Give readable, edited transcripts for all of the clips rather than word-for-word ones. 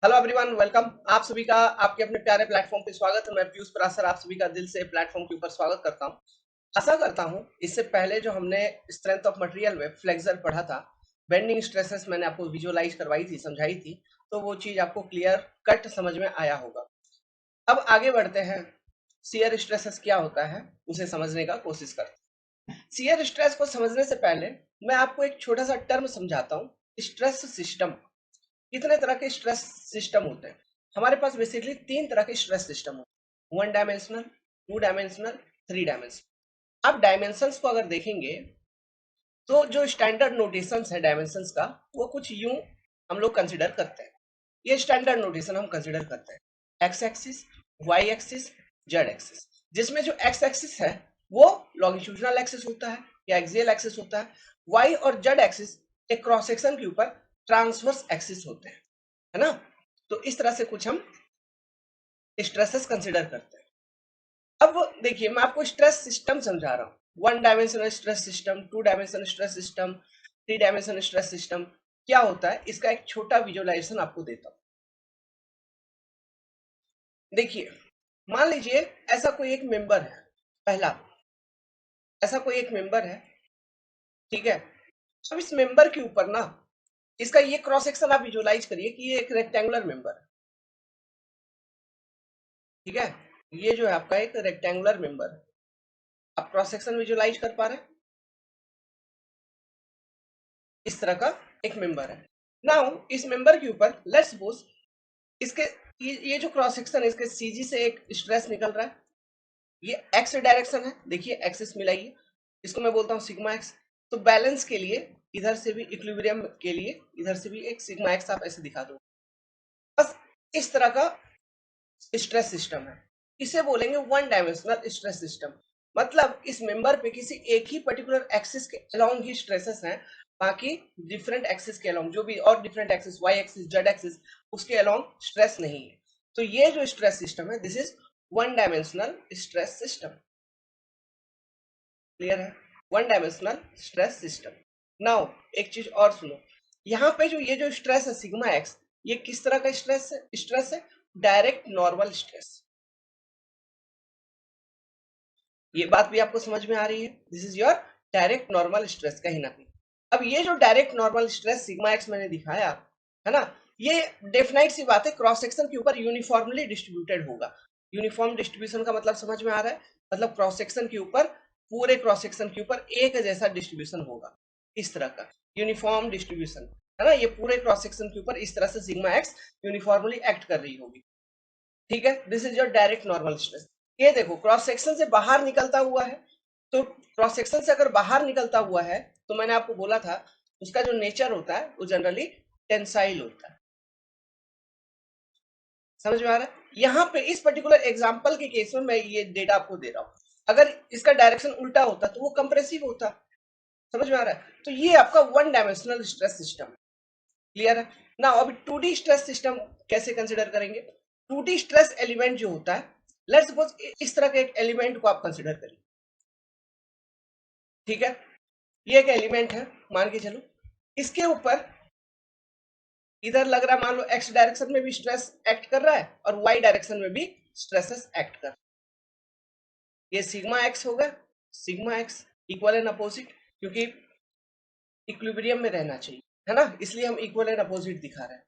Hello everyone, welcome. आप सभी का आपके अपने प्यारे प्लेटफॉर्म पे स्वागत है। मैं पीयूष पराशर आप सभी का दिल से प्लेटफॉर्म के ऊपर स्वागत करता हूं। आशा करता हूं इससे पहले जो हमने स्ट्रेंथ ऑफ मटेरियल में फ्लेक्सर पढ़ा था, बेंडिंग स्ट्रेसेस मैंने आपको विजुअलाइज करवाई थी, समझाई थी, तो वो चीज आपको क्लियर कट समझ में आया होगा। अब आगे बढ़ते हैं। शियर स्ट्रेसेस क्या होता है उसे समझने का कोशिश करते हैं। शियर स्ट्रेस को समझने से पहले मैं आपको एक छोटा सा टर्म समझाता हूँ, स्ट्रेस सिस्टम। कितने तरह के स्ट्रेस सिस्टम होते हैं? हमारे पास बेसिकली तीन तरह के स्ट्रेस सिस्टम होते हैं, one dimensional, two dimensional, three dimensional. आप डायमेंशंस को अगर देखेंगे तो जो स्टैंडर्ड नोटेशंस है डायमेंशंस का, वो कुछ यूं हम लोग कंसिडर करते हैं। ये स्टैंडर्ड नोटेशन हम कंसिडर करते हैं, X axis, Y axis, Z axis. जिसमें जो एक्स एक्सिस है वो लॉन्गिट्यूडिनल एक्सिस होता है या एक्सियल एक्सिस होता है। वाई और जेड एक्सिस एक क्रॉस सेक्शन के ऊपर ट्रांसवर्स एक्सिस होते हैं, है ना। तो इस तरह से कुछ हम स्ट्रेसेस कंसिडर करते हैं। अब देखिए, मैं आपको स्ट्रेस सिस्टम समझा रहा हूँ। One dimensional stress system, two dimensional stress system, three dimensional stress system क्या होता है, इसका एक छोटा विजुअलाइजेशन आपको देता हूँ। देखिए, मान लीजिए ऐसा कोई एक मेंबर है। पहला, ऐसा कोई एक मेंबर है, ठीक है। अब इस मेंबर के ऊपर ना, इसका ये क्रॉस सेक्शन आप विजुअलाइज करिए कि ये एक रेक्टेंगुलर मेंबर है, ठीक है। ये जो है आपका एक रेक्टेंगुलर मेंबर है। आप क्रॉस सेक्शन विजुअलाइज कर पा रहे हैं? इस तरह का एक मेंबर है। नाउ इस मेंबर के ऊपर लेट्स सपोज इसके ये जो क्रॉस सेक्शन है, इसके सीजी से एक स्ट्रेस निकल रहा है। ये एक्स डायरेक्शन है, देखिए एक्सिस मिलाइए, इसको मैं बोलता हूँ सिग्मा एक्स। तो बैलेंस के लिए इधर से भी, इक्विलिब्रियम के लिए इधर से भी एक सिग्मा एक्स आप ऐसे दिखा दो। बस इस तरह का स्ट्रेस सिस्टम है। इसे बोलेंगे वन डायमेंशनल स्ट्रेस सिस्टम। मतलब इस मेंबर पे किसी एक ही पर्टिकुलर एक्सिस के अलोंग ही स्ट्रेसेस हैं, बाकी डिफरेंट एक्सिस के अलोंग जो भी और different axis, Y axis, Z axis, उसके अलोंग स्ट्रेस नहीं है। तो ये जो स्ट्रेस सिस्टम है, this is one dimensional stress system. Clear है? One dimensional stress system. Now एक चीज और सुनो, यहाँ पे जो ये जो स्ट्रेस है सिग्मा एक्स, ये किस तरह का स्ट्रेस है, डायरेक्ट नॉर्मल स्ट्रेस। ये बात भी आपको समझ में आ रही है? This is your direct normal stress कहीं ना कहीं। अब ये जो direct normal stress sigma x मैंने दिखाया है ना, ये डेफिनाइट सी बात है, क्रॉस सेक्शन के ऊपर यूनिफॉर्मली डिस्ट्रीब्यूटेड होगा। यूनिफॉर्म डिस्ट्रीब्यूशन का मतलब समझ में आ रहा है? मतलब क्रॉस सेक्शन के ऊपर, पूरे क्रॉस सेक्शन के ऊपर एक जैसा डिस्ट्रीब्यूशन होगा, इस तरह का यूनिफॉर्म डिस्ट्रीब्यूशन, है ना। ये पूरे क्रॉस सेक्शन के ऊपर इस तरह से सिग्मा एक्स यूनिफॉर्मली एक्ट कर रही होगी, ठीक है। This is your direct normal stress. ये देखो, क्रॉस सेक्शन से बाहर निकलता हुआ है। तो क्रॉस सेक्शन से अगर बाहर निकलता हुआ है, तो मैंने आपको बोला था उसका जो नेचर होता है वो जनरली टेंसाइल होता है। समझ में आ रहा है? यहाँ पे इस पर्टिकुलर एग्जांपल के केस में मैं ये डेटा आपको दे रहा हूँ। अगर इसका डायरेक्शन उल्टा होता तो वो कंप्रेसिव होता। समझ में आ रहा है? तो ये आपका one dimensional stress system. Clear है ना? अभी 2D स्ट्रेस सिस्टम कैसे कंसिडर करेंगे? 2D स्ट्रेस एलिमेंट जो होता है, लेट्स सपोज इस तरह के एक एलिमेंट को आप कंसिडर करिए, ठीक है। ये एक एलिमेंट है, मान के चलो। इसके ऊपर इधर लग रहा है, मान लो एक्स डायरेक्शन में भी स्ट्रेस एक्ट कर रहा है और वाई डायरेक्शन में भी स्ट्रेसेस एक्ट कर रहा है। ये सिग्मा एक्स होगा, sigma x equal and opposite, क्योंकि इक्विलिब्रियम में रहना चाहिए, है ना, इसलिए हम इक्वल एंड अपोजिट दिखा रहे हैं।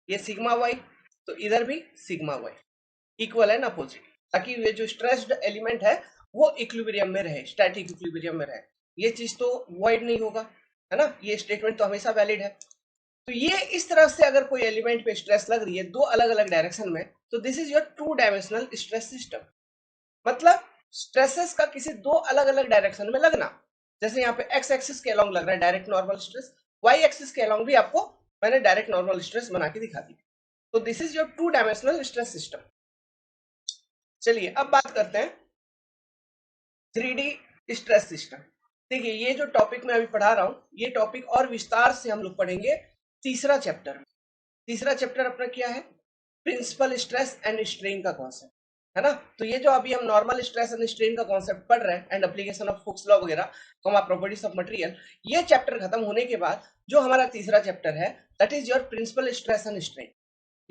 ये सिग्मा वाई, तो इधर भी sigma Y equal and opposite, ताकि ये जो स्ट्रेस्ड एलिमेंट है वो इक्विलिब्रियम में रहे, स्टैटिक इक्विलिब्रियम में रहे। ये चीज तो वॉइड नहीं होगा, है ना, ये स्टेटमेंट तो हमेशा वैलिड है। तो ये इस तरह से अगर कोई एलिमेंट पे स्ट्रेस लग रही है दो अलग अलग डायरेक्शन में, तो this is your two dimensional stress system. मतलब स्ट्रेसेस का किसी दो अलग अलग डायरेक्शन में लगना। जैसे यहाँ पे एक्स एक्सिस के अलोंग लग रहा है direct normal stress, Y axis के अलोंग भी आपको मैंने डायरेक्ट नॉर्मल स्ट्रेस बना के दिखा दी। तो this is your two dimensional stress system. चलिए अब बात करते हैं 3D स्ट्रेस सिस्टम। देखिए, ये जो टॉपिक मैं अभी पढ़ा रहा हूं, ये टॉपिक और विस्तार से हम लोग पढ़ेंगे तीसरा चैप्टर में। तीसरा चैप्टर अपना क्या है? प्रिंसिपल स्ट्रेस एंड स्ट्रेन का कॉन्सेप्ट, है ना। तो ये जो अभी हम नॉर्मल स्ट्रेस एंड स्ट्रेन का कॉन्सेप्ट पढ़ रहे हैं, and application of Hooke's law वगैरह, प्रॉपर्टीज ऑफ मटेरियल, ये चैप्टर खत्म होने के बाद जो हमारा तीसरा चैप्टर है, that is your principal stress and strain.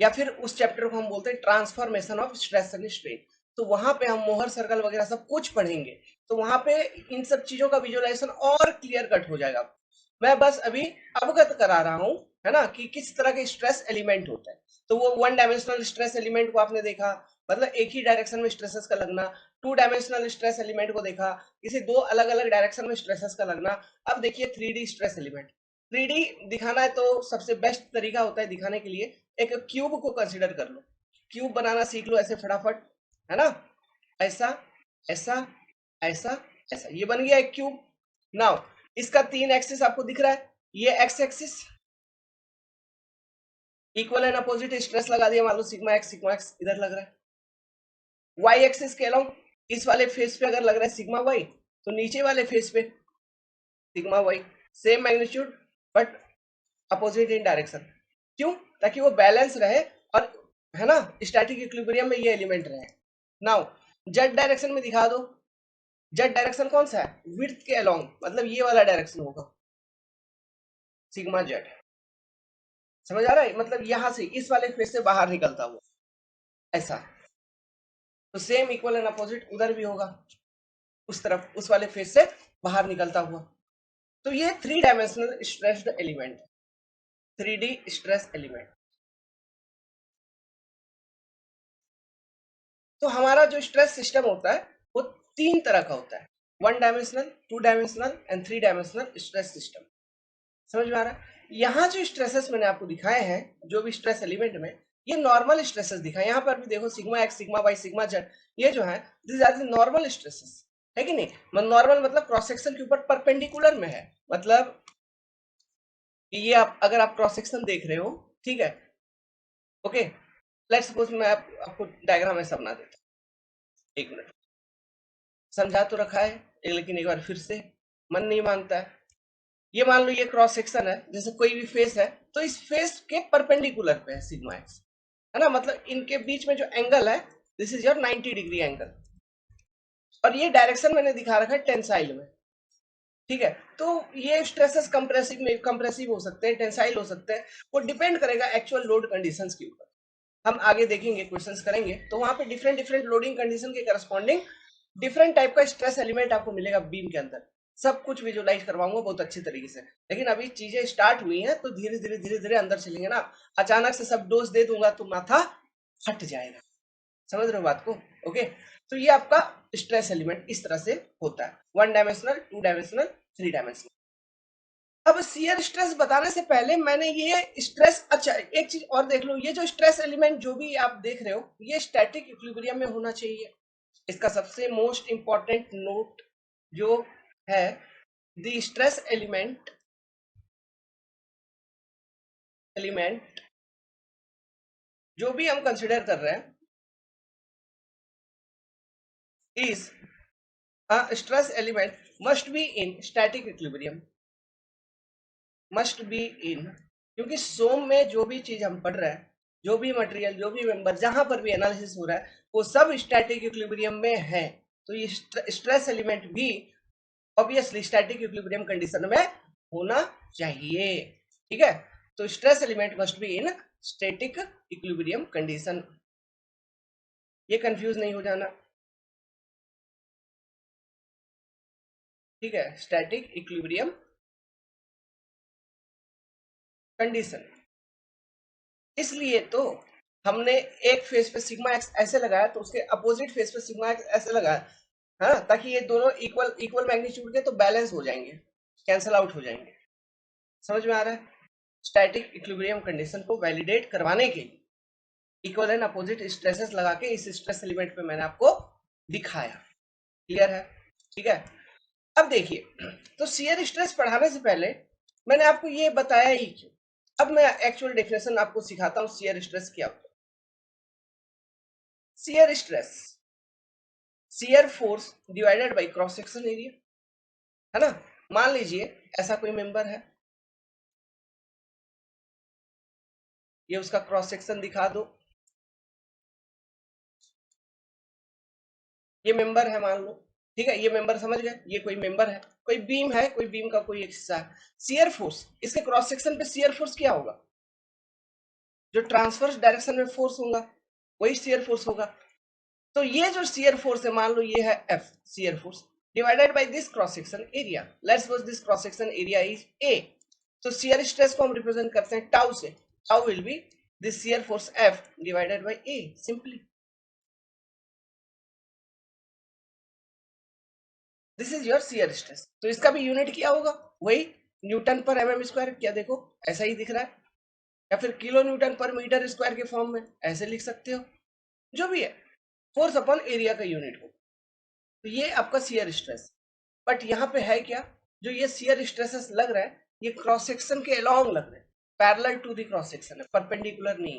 या फिर उस चैप्टर को हम बोलते हैं transformation of stress and strain. तो वहां पे हम मोहर सर्कल वगैरह सब कुछ पढ़ेंगे, तो वहां पे इन सब चीजों का विजुअलाइजेशन और क्लियर कट हो जाएगा। मैं बस अभी अवगत करा रहा हूं, है ना, कि किस तरह के स्ट्रेस एलिमेंट होता है। तो वो वन डायमेंशनल स्ट्रेस एलिमेंट को आपने देखा, मतलब एक ही डायरेक्शन में स्ट्रेसेस का लगना। टू डायमेंशनल स्ट्रेस एलिमेंट को देखा, किसी दो अलग अलग डायरेक्शन में स्ट्रेसेस का लगना। अब देखिए three D stress element. Three D दिखाना है तो सबसे बेस्ट तरीका होता है दिखाने के लिए, एक क्यूब को कंसिडर कर लो। क्यूब बनाना सीख लो ऐसे फटाफट, है ना। ऐसा, ऐसा, ऐसा, ऐसा, ये बन गया एक क्यूब। नाउ इसका तीन एक्सिस आपको दिख रहा है, ये x axis equal and opposite stress लगा दिया, मान लो सिग्मा एक्स इधर लग रहा है। वाई एक्सिस के अलोंग इस वाले फेस पे अगर लग रहा है सिग्मा वाई, तो नीचे वाले फेस पे sigma Y, same magnitude but opposite in direction. क्यों? ताकि वो बैलेंस रहे और, है ना, स्टैटिक इक्विलिब्रियम में ये एलिमेंट रहे। नाउ जेड डायरेक्शन में दिखा दो। जेड डायरेक्शन कौन सा है? विड्थ के अलोंग, मतलब ये वाला डायरेक्शन होगा सिग्मा जेड। समझ आ रहा है? मतलब यहां से इस वाले फेस से बाहर निकलता हुआ ऐसा। तो सेम इक्वल एंड अपोजिट उधर भी होगा, उस तरफ उस वाले फेस से बाहर निकलता हुआ। तो ये three dimensional stressed element, three D stress element. तो हमारा जो स्ट्रेस सिस्टम होता है वो तीन तरह का होता है, one dimensional, two dimensional and three dimensional stress system. समझ में आ रहा है? यहाँ जो स्ट्रेसेस मैंने आपको दिखाए हैं, जो भी स्ट्रेस एलिमेंट में, ये नॉर्मल स्ट्रेसेस दिखाए। यहाँ पर भी देखो sigma X, sigma Y, sigma Z, ये जो है this are the normal stresses, है कि नहीं। नॉर्मल मतलब क्रॉस सेक्शन के ऊपर परपेंडिकुलर में है, मतलब ये आप अगर आप क्रॉस सेक्शन देख रहे हो, ठीक है, ओके, लेट्स सपोज मैं आपको डायग्राम ऐसा बना देता हूँ, एक मिनट। समझा तो रखा है, लेकिन एक बार फिर से, मन नहीं मानता है। ये मान लो ये क्रॉस सेक्शन है, जैसे कोई भी फेस है, तो इस फेस के परपेंडिकुलर पे है सिग्मा एक्स, है ना, मतलब इनके बीच में जो एंगल है, this is your 90 degree angle. और ये डायरेक्शन मैंने दिखा रखा है टेंसाइल में, ठीक है। तो ये स्ट्रेसेस कंप्रेसिव में कंप्रेसिव हो सकते हैं, टेंसाइल हो सकते हैं, वो डिपेंड करेगा एक्चुअल लोड कंडीशंस के ऊपर। हम आगे देखेंगे, क्वेश्चंस करेंगे, तो वहां पे डिफरेंट डिफरेंट लोडिंग कंडीशन के करस्पॉन्डिंग डिफरेंट टाइप का स्ट्रेस एलिमेंट आपको मिलेगा बीम के अंदर। सब कुछ विजुअलाइज करवाऊंगा बहुत अच्छी तरीके से। लेकिन अभी चीजें स्टार्ट हुई हैं, तो धीरे धीरे धीरे धीरे अंदर चलेंगे ना। अचानक से सब डोज दे दूंगा तो माथा फट जाएगा। समझ रहे हो बात को? ओके। तो ये आपका स्ट्रेस एलिमेंट इस तरह से होता है, one dimensional, two dimensional, three dimensional. अब शियर स्ट्रेस बताने से पहले मैंने ये स्ट्रेस, अच्छा एक चीज और देख लो, ये जो स्ट्रेस एलिमेंट जो भी आप देख रहे हो, ये स्टैटिक इक्विलिब्रियम में होना चाहिए। इसका सबसे मोस्ट इंपॉर्टेंट नोट जो है, द स्ट्रेस एलिमेंट जो भी हम कंसिडर कर रहे हैं is stress element must be in static equilibrium, must be in. क्योंकि सोम में जो भी चीज हम पढ़ रहे हैं, जो भी मटेरियल, जो भी मेंबर, जहां पर भी एनालिसिस हो रहा है, वो सब स्टैटिक इक्विलिब्रियम में है। तो ये स्ट्रेस एलिमेंट भी ऑब्वियसली स्टैटिक इक्विलिब्रियम कंडीशन में होना चाहिए, ठीक है। तो stress element must be in static equilibrium condition, ये कंफ्यूज नहीं हो जाना, ठीक है, स्टैटिक इक्विलिब्रियम कंडीशन। इसलिए तो हमने एक फेस पे सिग्मा एक्स ऐसे लगाया, तो उसके अपोजिट फेस पे सिग्मा एक्स ऐसे लगाया, हाँ, ताकि ये दोनों इक्वल इक्वल मैग्नीट्यूड के तो बैलेंस हो जाएंगे, कैंसल आउट हो जाएंगे। समझ में आ रहा है? स्टैटिक इक्विलिब्रियम कंडीशन को वैलिडेट करवाने के लिए इक्वल एंड अपोजिट स्ट्रेसेस लगा के इस स्ट्रेस एलिमेंट पे मैंने आपको दिखाया। क्लियर है? ठीक है। अब देखिए, तो शियर स्ट्रेस पढ़ाने से पहले मैंने आपको ये बताया ही क्यों। अब मैं एक्चुअल डेफिनेशन आपको सिखाता हूँ शियर स्ट्रेस क्या होता है। Shear stress, shear force divided by cross section area, है ना। मान लीजिए ऐसा कोई मेंबर है, ये उसका क्रॉस सेक्शन दिखा दो, ये मेंबर है मान लो, ठीक है, ये मेंबर समझ गए, ये कोई मेंबर है, कोई बीम है, कोई बीम का कोई एक हिस्सा है। शियर फोर्स, इसके क्रॉस सेक्शन पे शियर फोर्स क्या होगा? जो ट्रांसवर्स डायरेक्शन में फोर्स होगा वही शियर फोर्स होगा। तो ये जो शियर फोर्स है, मान लो ये है F shear force divided by this cross section area, let's suppose this cross section area is A। तो शियर स्ट्रेस को हम रिप्रेजेंट करते हैं टाउ से, tau will be this shear force F divided by A simply. This is your shear stress. तो इसका भी unit क्या होगा, वही न्यूटन पर एमएम स्क्वायर। क्या देखो ऐसा ही दिख रहा है, या फिर किलो न्यूटन पर मीटर स्क्वायर के फॉर्म में ऐसे लिख सकते हो, जो भी है फोर्स अपॉन एरिया का यूनिट हो। तो ये आपका शियर स्ट्रेस। बट यहाँ पे है क्या, जो ये शियर स्ट्रेसेस लग रहा है ये क्रॉस सेक्शन के अलोंग लग रहे हैं, parallel to the cross section है, परपेंडिकुलर नहीं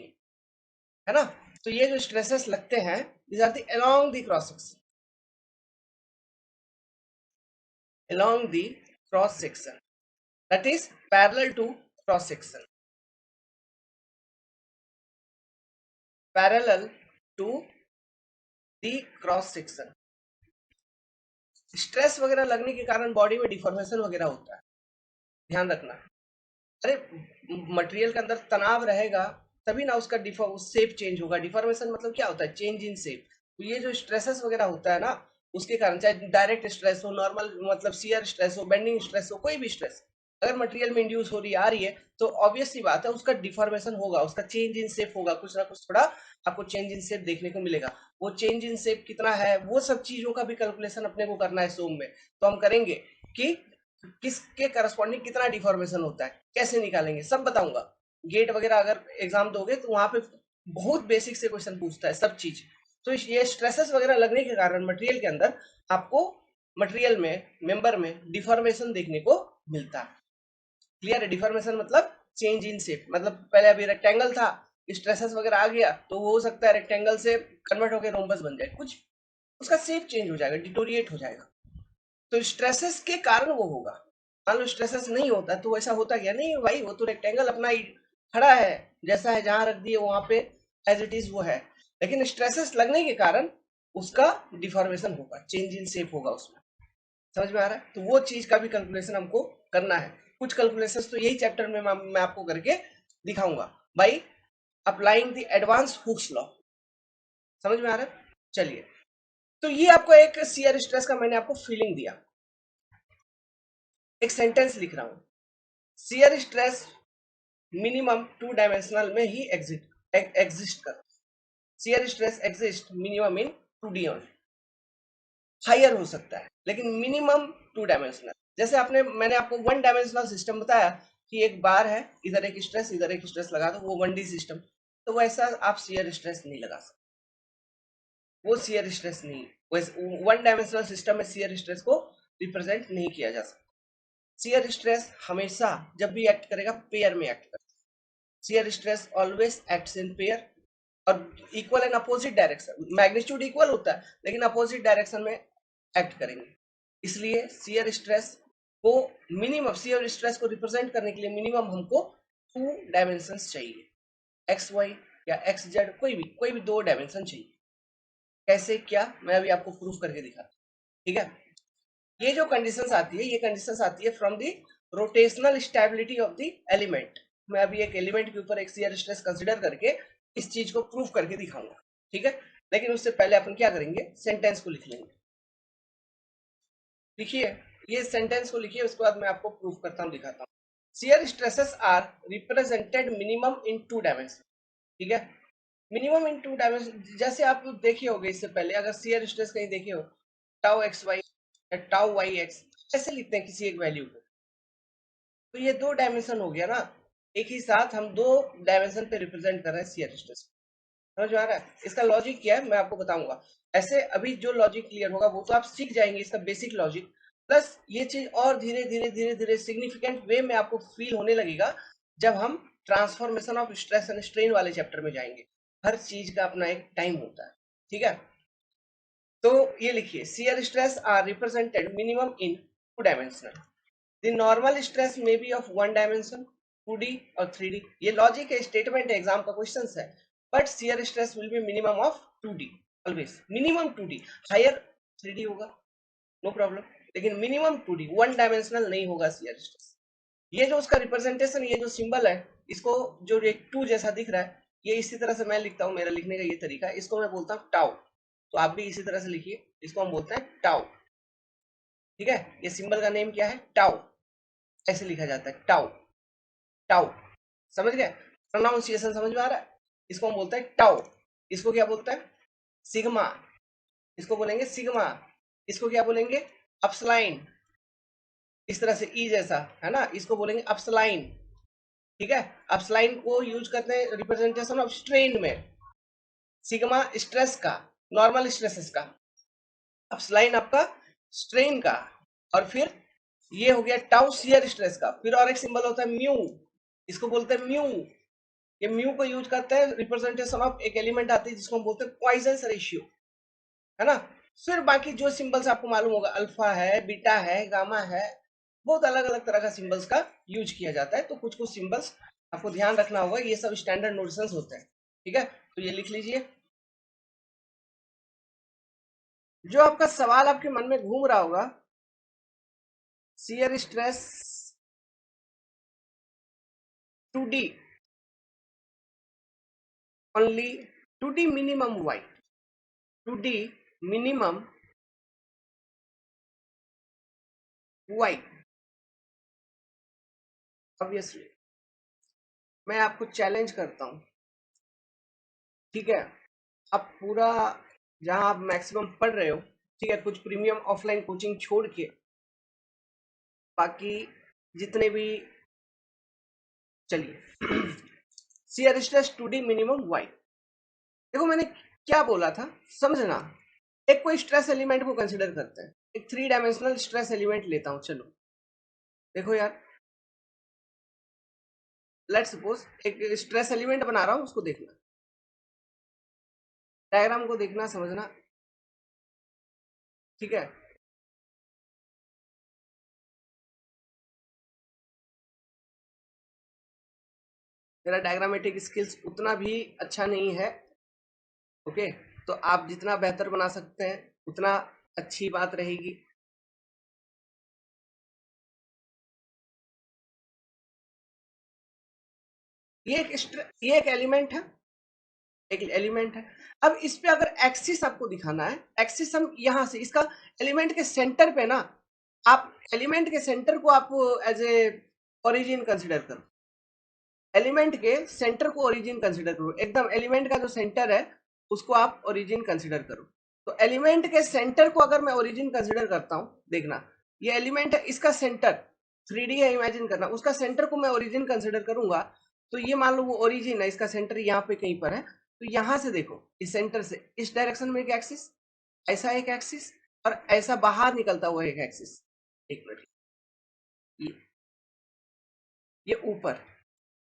है ना। तो ये जो स्ट्रेसेस लगते हैं these are the along the cross section, along the cross section, that is parallel to cross section, parallel to the cross section। Stress वगैरह लगने के कारण बॉडी में डिफॉर्मेशन वगैरह होता है, ध्यान रखना। अरे मटेरियल के अंदर तनाव रहेगा तभी ना उसका शेप चेंज होगा। डिफॉर्मेशन मतलब क्या होता है, चेंज इन शेप। तो ये जो स्ट्रेसेस वगैरह होता है ना उसके कारण, चाहे डायरेक्ट स्ट्रेस हो, नॉर्मल मतलब शियर स्ट्रेस हो, बेंडिंग स्ट्रेस हो, कोई भी स्ट्रेस अगर मटेरियल में इंड्यूस हो रही आ रही है तो ऑब्वियस सी बात है उसका डिफॉर्मेशन होगा, उसका चेंज इन शेप होगा, कुछ ना कुछ थोड़ा आपको चेंज इन शेप देखने को मिलेगा। वो चेंज इन शेप कितना है वो सब चीजों का भी कैलकुलेशन अपने को करना है सोम में। तो हम करेंगे कि किसके करस्पॉन्डिंग कितना डिफॉर्मेशन होता है, कैसे निकालेंगे सब बताऊंगा। गेट वगैरह अगर एग्जाम दोगे तो वहां पे बहुत बेसिक से क्वेश्चन पूछता है सब चीज। तो ये स्ट्रेसेस वगैरह लगने के कारण मटेरियल के अंदर आपको मटेरियल में मेंबर में डिफॉर्मेशन देखने को मिलता है। क्लियर है, डिफॉर्मेशन मतलब चेंज इन शेप। मतलब पहले अभी रेक्टेंगल था, स्ट्रेसेस वगैरह आ गया तो वो हो सकता है रेक्टेंगल से कन्वर्ट होकर रोम्बस बन जाए, कुछ उसका शेप चेंज हो जाएगा, डिटोरिएट हो जाएगा। तो स्ट्रेसेस के कारण वो होगा। मान लो स्ट्रेसेस नहीं होता तो ऐसा होता क्या, नहीं भाई वो तो रेक्टेंगल अपना ही खड़ा है, जैसा है जहां रख दिए वहां पे एज इट इज वो है। लेकिन स्ट्रेसेस लगने के कारण उसका डिफॉर्मेशन होगा, चेंज इन शेप होगा उसमें। समझ में आ रहा है, तो वो चीज का भी कैलकुलेशन हमको करना है। कुछ कैलकुलेशंस तो यही चैप्टर में मैं आपको करके दिखाऊंगा by applying the advance Hooke's law. समझ में आ रहा है, चलिए। तो ये आपको एक शियर स्ट्रेस का मैंने आपको फीलिंग दिया। एक सेंटेंस लिख रहा हूं, shear stress minimum two dimensional में ही एग्जिस्ट कर। Shear stress exist minimum in 2D only. Higher हो सकता है लेकिन मिनिमम 2 डायमेंशनल। जैसे मैंने आपको 1 डायमेंशनल सिस्टम बताया कि एक बार है, इधर एक स्ट्रेस लगा दो, वो 1D सिस्टम। तो वैसा आप शियर स्ट्रेस नहीं लगा सकते, वो शियर स्ट्रेस नहीं। वैसे 1 डायमेंशनल सिस्टम में शियर स्ट्रेस को रिप्रेजेंट नहीं किया जा सकता। शियर स्ट्रेस हमेशा जब भी एक्ट करेगा पेयर में एक्ट करेगा। Shear stress always acts in pair और equal and opposite direction. Magnitude equal होता है लेकिन अपोजिट डायरेक्शन में एक्ट करेंगे। इसलिए शियर स्ट्रेस को मिनिमम, शियर स्ट्रेस को रिप्रेजेंट करने के लिए मिनिमम हमको 2 डायमेंशन चाहिए, एक्स वाई या एक्स जेड, कोई भी 2 डायमेंशन चाहिए। कैसे क्या मैं अभी आपको प्रूफ करके दिखाता हूँ, ठीक है। ये जो कंडीशंस आती है, ये कंडीशंस आती है from the rotational stability of the element. मैं अभी एक एलिमेंट के ऊपर एक शियर स्ट्रेस कंसीडर करके इस चीज को प्रूफ करके दिखाऊंगा, ठीक है। लेकिन उससे पहले अपन क्या करेंगे, सेंटेंस को लिख लेंगे। लिखिए, ये सेंटेंस को लिखिए, उसके बाद मैं आपको प्रूफ करता हूँ, दिखाता हूँ। Shear stresses are represented minimum in 2 dimension, ठीक है। मिनिमम इन 2 डायमेंशन, जैसे आप देखे होगे इससे पहले, अगर शियर स्ट्रेस कहीं देखे हो, टाउ एक्स वाई या टाउ वाई एक्स ऐसे लिखते हैं किसी एक वैल्यू को। तो ये 2 डायमेंशन हो गया ना, एक ही साथ हम 2 डायमेंशन पे रिप्रेजेंट कर रहे हैं शियर स्ट्रेस। समझ में आ रहा है, इसका लॉजिक क्या है मैं आपको बताऊंगा। ऐसे अभी जो लॉजिक क्लियर होगा वो तो आप सीख जाएंगे, इसका बेसिक लॉजिक। प्लस ये चीज और धीरे धीरे धीरे धीरे सिग्निफिकेंट वे में आपको फील होने लगेगा जब हम transformation of stress and strain वाले चैप्टर में जाएंगे। हर चीज का अपना एक टाइम होता है, ठीक है। तो ये लिखिए, shear stress are represented minimum in 2 dimensional. The normal stress में बी ऑफ 1 डायमेंशन, 2D और 3D। ये लॉजिक है, स्टेटमेंट है, एग्जाम का क्वेश्चन है। But shear stress will be minimum of 2D, always minimum 2D। Higher 3D होगा, no problem, लेकिन minimum 2D, 1 dimensional नहीं होगा शियर स्ट्रेस। ये जो उसका रिप्रेजेंटेशन, ये जो सिंबल है, इसको जो एक 2 जैसा दिख रहा है, ये इसी तरह से मैं लिखता हूँ, मेरा लिखने का ये तरीका है, इसको मैं बोलता हूँ टाउ। तो आप भी इसी तरह से लिखिए, इसको हम बोलते हैं टाउ। ठीक है, ये सिंबल का नेम क्या है, टाउ, ऐसे लिखा जाता है, टाउ। टाउ, समझ गए, प्रोनाउंसिएशन समझ में आ रहा है। इसको हम बोलते हैं टाउ। इसको क्या बोलते हैं, सिग्मा। इसको बोलेंगे सिग्मा। इसको क्या बोलेंगे, अपसलाइन। इस तरह से ई जैसा है ना, इसको बोलेंगे अपसलाइन। ठीक है, अपसलाइन को यूज करते हैं रिप्रेजेंटेशन ऑफ स्ट्रेन में। सिग्मा स्ट्रेस का, नॉर्मल स्ट्रेसेस का, अपसलाइन आपका स्ट्रेन का, और फिर ये हो गया टाउ शियर स्ट्रेस का। फिर और एक सिंबल होता है म्यू, इसको बोलते हैं म्यू। ये म्यू को यूज करते हैं रिप्रेजेंटेशन ऑफ एक एलिमेंट आती है जिसको हम बोलते हैं पॉइजन रेशियो, है ना। फिर बाकी जो सिंबल्स आपको मालूम होगा, अल्फा है, बीटा है, गामा है, बहुत अलग अलग तरह का सिंबल्स का यूज किया जाता है। तो कुछ कुछ सिंबल्स आपको ध्यान रखना होगा, ये सब स्टैंडर्ड नोटेशंस होते हैं। ठीक है, तो ये लिख लीजिए। जो आपका सवाल आपके मन में घूम रहा होगा, shear stress 2D only, 2D minimum why, 2D minimum why. Obviously मैं आपको चैलेंज करता हूं, ठीक है, आप पूरा, जहां आप मैक्सिमम पढ़ रहे हो, ठीक है, कुछ प्रीमियम ऑफलाइन कोचिंग छोड़ के बाकी जितने भी, चलिए shear stress 2D minimum Y. देखो मैंने क्या बोला था, समझना। एक कोई स्ट्रेस एलिमेंट को कंसीडर करते हैं, एक 3 डायमेंशनल स्ट्रेस एलिमेंट लेता हूं, चलो देखो यार, लेट्स सपोज एक स्ट्रेस एलिमेंट बना रहा हूं, उसको देखना, डायग्राम को देखना, समझना। ठीक है, मेरा डायग्रामेटिक स्किल्स उतना भी अच्छा नहीं है, ओके, तो आप जितना बेहतर बना सकते हैं उतना अच्छी बात रहेगी। ये एक एलिमेंट है, एक एलिमेंट है। अब इस पे अगर एक्सिस आपको दिखाना है, एक्सिस हम यहां से इसका एलिमेंट के सेंटर पे ना, आप एलिमेंट के सेंटर को आप एज ए ओरिजिन कंसिडर करो, एलिमेंट के सेंटर को ओरिजिन कंसिडर करो, एकदम एलिमेंट का जो सेंटर है उसको आप ओरिजिन कंसिडर करो। तो एलिमेंट के सेंटर को अगर मैं ओरिजिन कंसिडर करता हूं, देखना, ये एलिमेंट है, इसका सेंटर 3D है, इमेजिन करना, उसका सेंटर को मैं ओरिजिन कंसिडर करूंगा। तो ये मान लो वो ओरिजिन है, इसका सेंटर यहाँ पे कहीं पर है। तो यहां से देखो, इस सेंटर से इस डायरेक्शन में एक एक्सिस, ऐसा एक एक्सिस, और ऐसा बाहर निकलता हुआ एक एक्सिस। एक मिनट, ये ये ऊपर,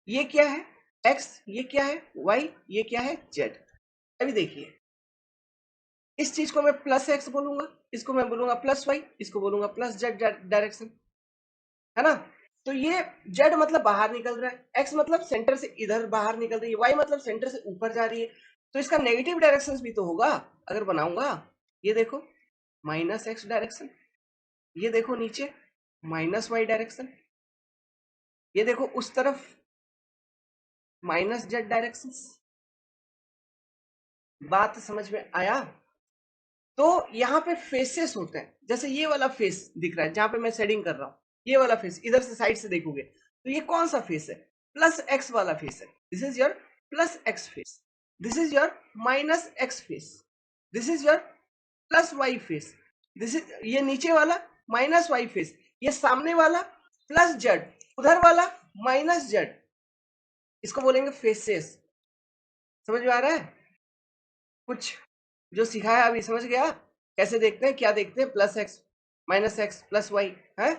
ये क्या है, एक्स, ये क्या है, वाई, ये क्या है, जेड। अभी देखिए, इस चीज को मैं प्लस एक्स बोलूंगा, इसको मैं बोलूंगा प्लस वाई, इसको बोलूंगा प्लस जेड डायरेक्शन, है ना। तो ये जेड मतलब बाहर निकल रहा है, एक्स मतलब सेंटर से इधर बाहर निकल रही है, वाई मतलब सेंटर से ऊपर जा रही है। तो इसका नेगेटिव डायरेक्शन भी तो होगा अगर बनाऊंगा। ये देखो माइनस एक्स डायरेक्शन, ये देखो नीचे माइनस वाई डायरेक्शन, ये देखो उस तरफ माइनस जेड डायरेक्शन। बात समझ में आया। तो यहाँ पे फेसेस होते हैं, जैसे ये वाला फेस दिख रहा है जहां पे मैं शेडिंग कर रहा हूँ, ये वाला फेस इधर से साइड से देखोगे तो ये कौन सा फेस है, प्लस एक्स वाला फेस है, this is your plus X face, this is your minus X face, this is your plus Y face, this is ये नीचे वाला माइनस वाई फेस, ये सामने वाला प्लस जेड, उधर वाला माइनस जेड, इसको बोलेंगे फेसेस। समझ में आ रहा है, कुछ जो सिखाया अभी समझ गया, कैसे देखते हैं, क्या देखते हैं, plus X minus X plus Y है।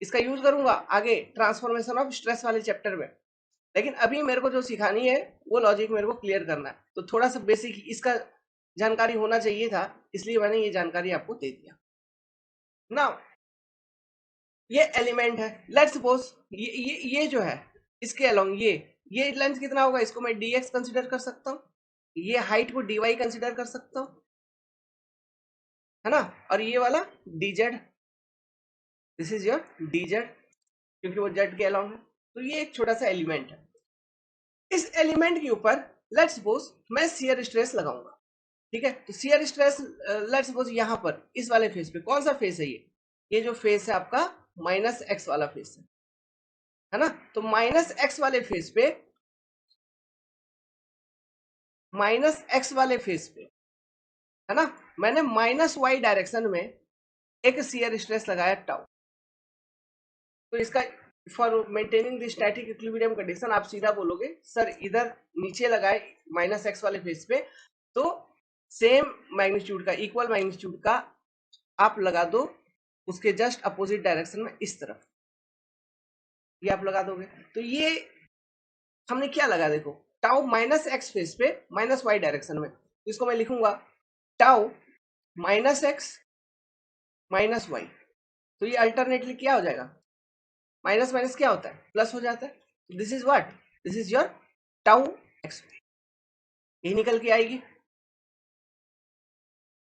इसका यूज करूंगा आगे ट्रांसफॉर्मेशन ऑफ स्ट्रेस वाले चैप्टर में, लेकिन अभी मेरे को जो सिखानी है वो लॉजिक मेरे को क्लियर करना है, तो थोड़ा सा बेसिक इसका जानकारी होना चाहिए था, इसलिए मैंने ये जानकारी आपको दे दिया ना। ये एलिमेंट है, लेट्स सपोज ये जो है, इसके अलोंग ये लेंथ कितना होगा, इसको मैं dx कंसिडर कर सकता हूँ, ये हाइट को dy कंसिडर कर सकता हूँ, है ना। और ये वाला dz, this is your dz, क्योंकि वो z के अलाउंग है। तो ये एक छोटा सा एलिमेंट है। इस एलिमेंट के ऊपर लेट्स सपोज मैं शियर स्ट्रेस लगाऊंगा, ठीक है। तो शियर स्ट्रेस लेट्स सपोज यहां पर इस वाले फेस पे, कौन सा फेस है ये जो फेस है आपका माइनस एक्स वाला फेस है ना। तो माइनस एक्स वाले फेस पे, माइनस एक्स वाले फेस पे, है ना, मैंने माइनस वाई डायरेक्शन में एक शियर स्ट्रेस लगाया टाउ। तो इसका for maintaining the static equilibrium condition आप सीधा बोलोगे सर इधर नीचे लगाए माइनस एक्स वाले फेस पे, तो सेम मैग्नीट्यूड का, इक्वल मैग्नीट्यूड का आप लगा दो उसके जस्ट अपोजिट डायरेक्शन में इस तरफ, ये आप लगा दोगे। तो ये हमने क्या लगा, देखो टाउ माइनस एक्स फेस पे माइनस वाई डायरेक्शन में, तो इसको मैं लिखूंगा tau minus X minus Y. तो ये अल्टरनेटली क्या हो जाएगा, माइनस माइनस क्या होता है, प्लस हो जाता है। This is what, this is your tau x, यही निकल के आएगी।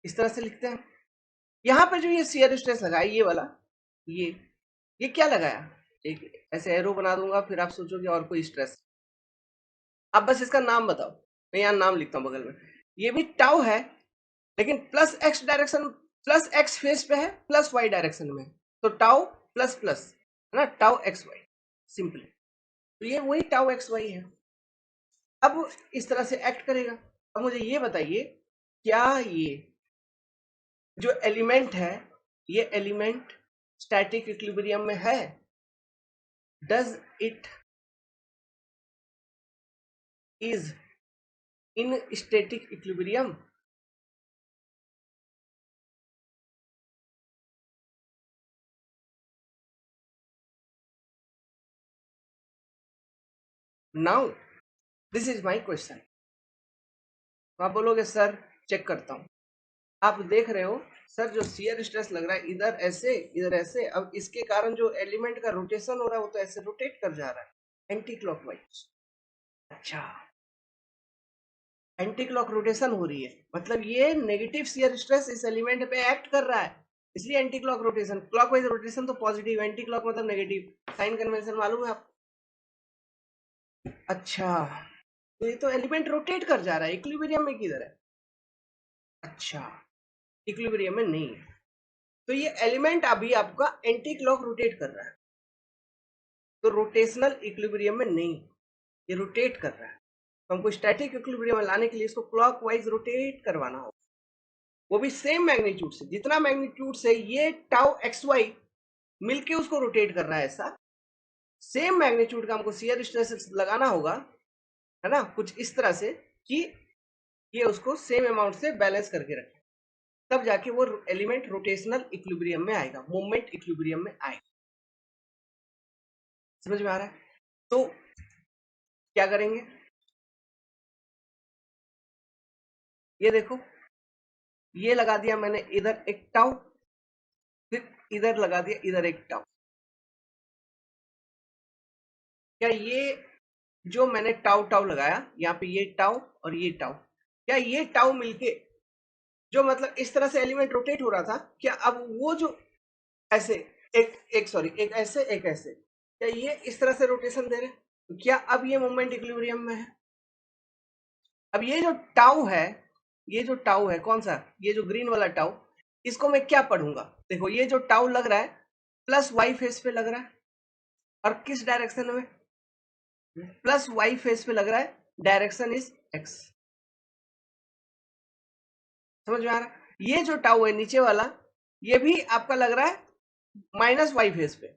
इस तरह से लिखते हैं। यहां पे जो ये शियर स्ट्रेस लगाया ये वाला, ये क्या लगाया, एक ऐसे एरो बना दूंगा, फिर आप सोचोगे और कोई स्ट्रेस। आप बस इसका नाम बताओ, मैं यहाँ नाम लिखता हूँ बगल में। ये भी टाउ है, लेकिन plus x direction, plus X face पे है, प्लस वाई डायरेक्शन में, तो टाउ प्लस प्लस है ना, टाउ एक्स वाई सिंपली। तो ये वही टाउ एक्स वाई है। अब इस तरह से एक्ट करेगा। अब मुझे ये बताइए, क्या ये जो एलिमेंट है, ये एलिमेंट स्टैटिक इक्विलिब्रियम में है? Does it is in static equilibrium? Now this is my question. आप बोलोगे सर चेक करता हूं। आप देख रहे हो सर जो शियर स्ट्रेस लग रहा है इधर ऐसे इधर ऐसे, अब इसके कारण जो एलिमेंट का रोटेशन हो रहा है वो तो ऐसे रोटेट कर जा रहा है एंटी क्लॉकवाइज। अच्छा, एंटी क्लॉक रोटेशन हो रही है, मतलब ये नेगेटिव शियर स्ट्रेस इस एलिमेंट पे एक्ट कर रहा है, इसलिए anti clock rotation. Clockwise rotation तो पॉजिटिव, एंटी क्लॉक मतलब नेगेटिव। साइन कन्वेंशन मालूम है आपको? अच्छा, तो ये तो एलिमेंट रोटेट कर जा रहा है, इक्विलिब्रियम में किधर है? अच्छा, इक्विलिब्रियम में नहीं है। तो ये एलिमेंट अभी आपका एंटी क्लॉक रोटेट कर रहा है, तो रोटेशनल इक्विलिब्रियम में नहीं, ये रोटेट कर रहा है। तो हमको स्टैटिक इक्विलिब्रियम में लाने के लिए इसको क्लॉकवाइज रोटेट करवाना होगा, वो भी सेम मैग्नीट्यूड से, जितना मैग्नीट्यूड से ये टाउ एक्स वाई मिलके उसको रोटेट कर रहा है, ऐसा सेम मैग्नीट्यूड का हमको शियर स्ट्रेस लगाना होगा, है ना, कुछ इस तरह से कि ये उसको सेम अमाउंट से बैलेंस करके रखे, तब जाके वो एलिमेंट रोटेशनल इक्विलिब्रियम में आएगा, मूवमेंट इक्विलिब्रियम में आएगा। समझ में आ रहा है? तो क्या करेंगे, ये देखो, ये लगा दिया मैंने इधर एक टाउ, फिर इधर लगा दिया इधर एक टाउ। क्या ये जो मैंने टाउ टाउ लगाया यहाँ पे, ये टाउ और ये टाउ, क्या ये टाउ मिलके जो मतलब इस तरह से एलिमेंट रोटेट हो रहा था, क्या अब वो जो ऐसे एक एक सॉरी एक ऐसे एक ऐसे, क्या ये इस तरह से रोटेशन दे रहे हैं? तो क्या अब ये मोमेंट इक्विलिब्रियम में है? अब ये जो टाउ है, ये जो टाउ है कौन सा, ये जो ग्रीन वाला टाउ, इसको मैं क्या पढ़ूंगा, देखो ये जो टाउ लग रहा है प्लस वाई फेस पे लग रहा है, और किस डायरेक्शन में, प्लस वाई फेस पे लग रहा है, डायरेक्शन इज एक्स। समझ में आ रहा है? ये जो टाउ है नीचे वाला, ये भी आपका लग रहा है माइनस वाई फेस पे,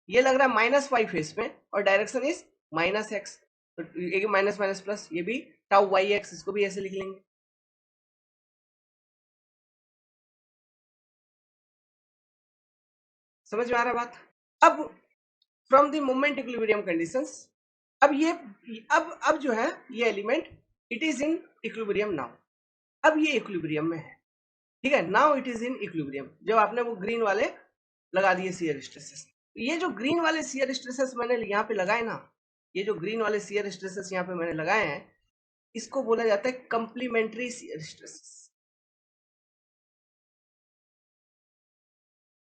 ये लग रहा है माइनस वाई फेस पे, और डायरेक्शन इज माइनस एक्स। तो ये माइनस माइनस प्लस, ये भी टाउ वाई एक्स, इसको भी ऐसे लिख लेंगे। समझ में आ रहा है बात? अब from the moment equilibrium conditions, अब ये, अब जो है ये element it is in equilibrium now, अब ये इक्विलिब्रियम में है, ठीक है। Now it is in equilibrium, जब आपने वो ग्रीन वाले लगा दिए शियर स्ट्रेसेस। ये जो ग्रीन वाले शियर स्ट्रेसेस मैंने यहाँ पे लगाए ना, ये जो ग्रीन वाले शियर स्ट्रेसेस यहाँ पे मैंने लगाए हैं, इसको बोला जाता है कंप्लीमेंट्री शियर स्ट्रेसेस।